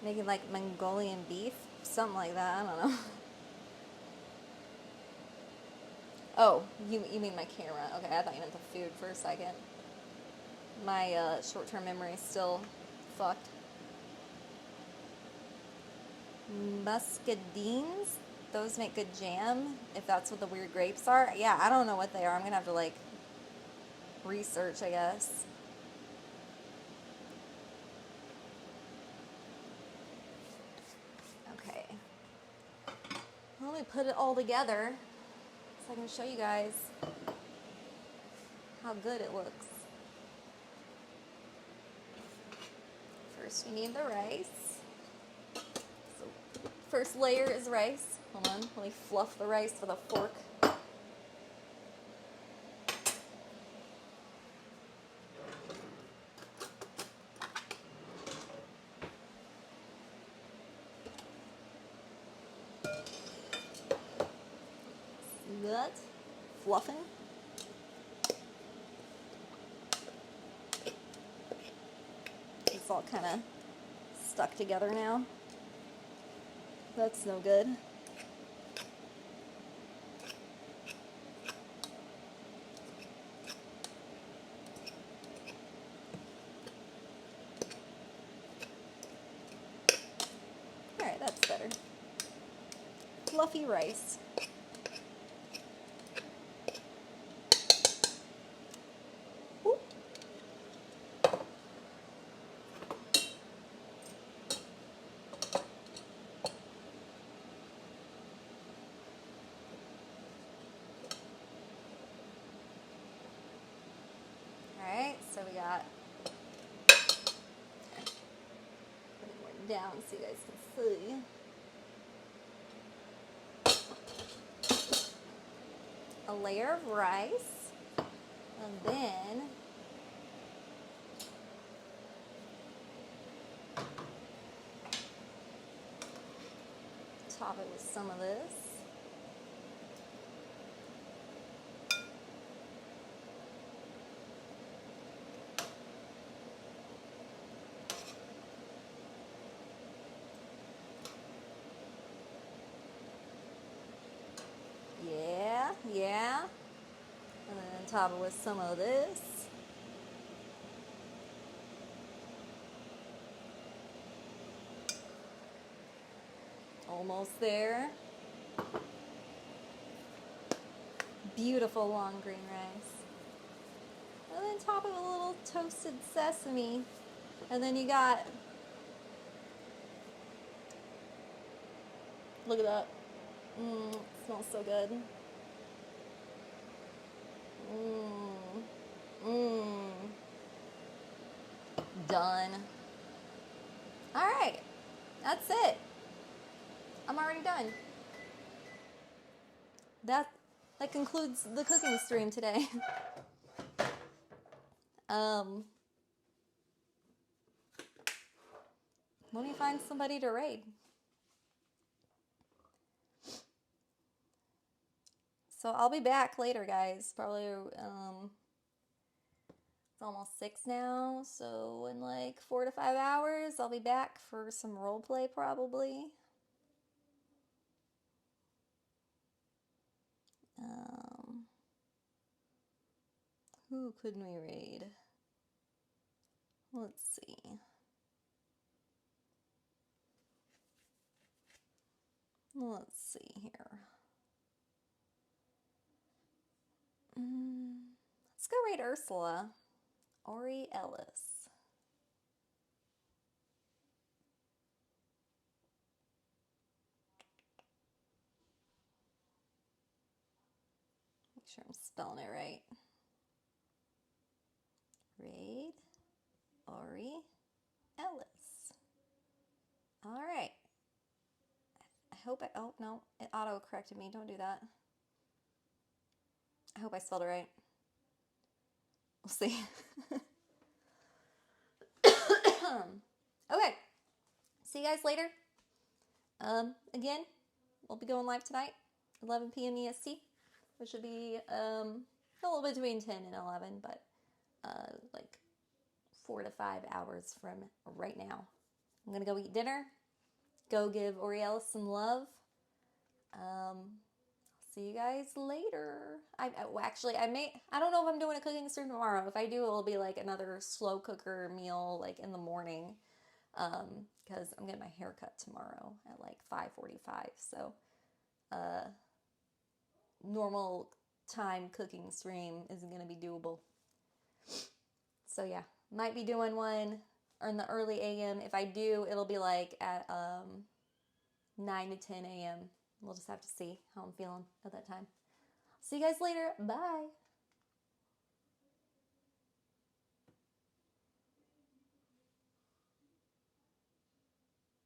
Make it like Mongolian beef? Something like that. I don't know. Oh, you mean my camera. Okay, I thought you meant the food for a second. My short-term memory is still fucked. Muscadines? Those make good jam, if that's what the weird grapes are. Yeah, I don't know what they are. I'm going to have to, like, research, I guess. Okay. Let me put it all together so I can show you guys how good it looks. First, we need the rice. So, first layer is rice. Hold on, let me fluff the rice with a fork. See that? Fluffing. It's all kind of stuck together now. That's no good. Alright, that's better. Fluffy rice. Ooh. Alright, so we got, put it more down so you guys can see. A layer of rice, and then top it with some of this. top it with some of this. Almost there. Beautiful long green rice. And then top it with a little toasted sesame. And then you got, look at that. It smells so good. Done. All right, that's it. I'm already done. That concludes the cooking stream today. Let me find somebody to raid. So I'll be back later, guys. Probably, it's almost 6 now, so in like 4 to 5 hours, I'll be back for some roleplay probably. Who couldn't we raid? Let's see. Let's see here. Let's go raid Ursula. Ori Ellis. Make sure I'm spelling it right. Raid Ori Ellis. All right. I hope oh no, it auto-corrected me. Don't do that. I hope I spelled it right. We'll see. Okay. See you guys later. Again, we'll be going live tonight, 11 p.m. EST, which should be a little between 10 and 11, but like 4 to 5 hours from right now. I'm gonna go eat dinner, go give Oriella some love. See you guys later. I don't know if I'm doing a cooking stream tomorrow. If I do, it'll be like another slow cooker meal, like in the morning, because I'm getting my hair cut tomorrow at like 5:45. So, normal time cooking stream isn't gonna be doable. So yeah, might be doing one in the early AM. If I do, it'll be like at 9 to 10 a.m. We'll just have to see how I'm feeling at that time. See you guys later. Bye.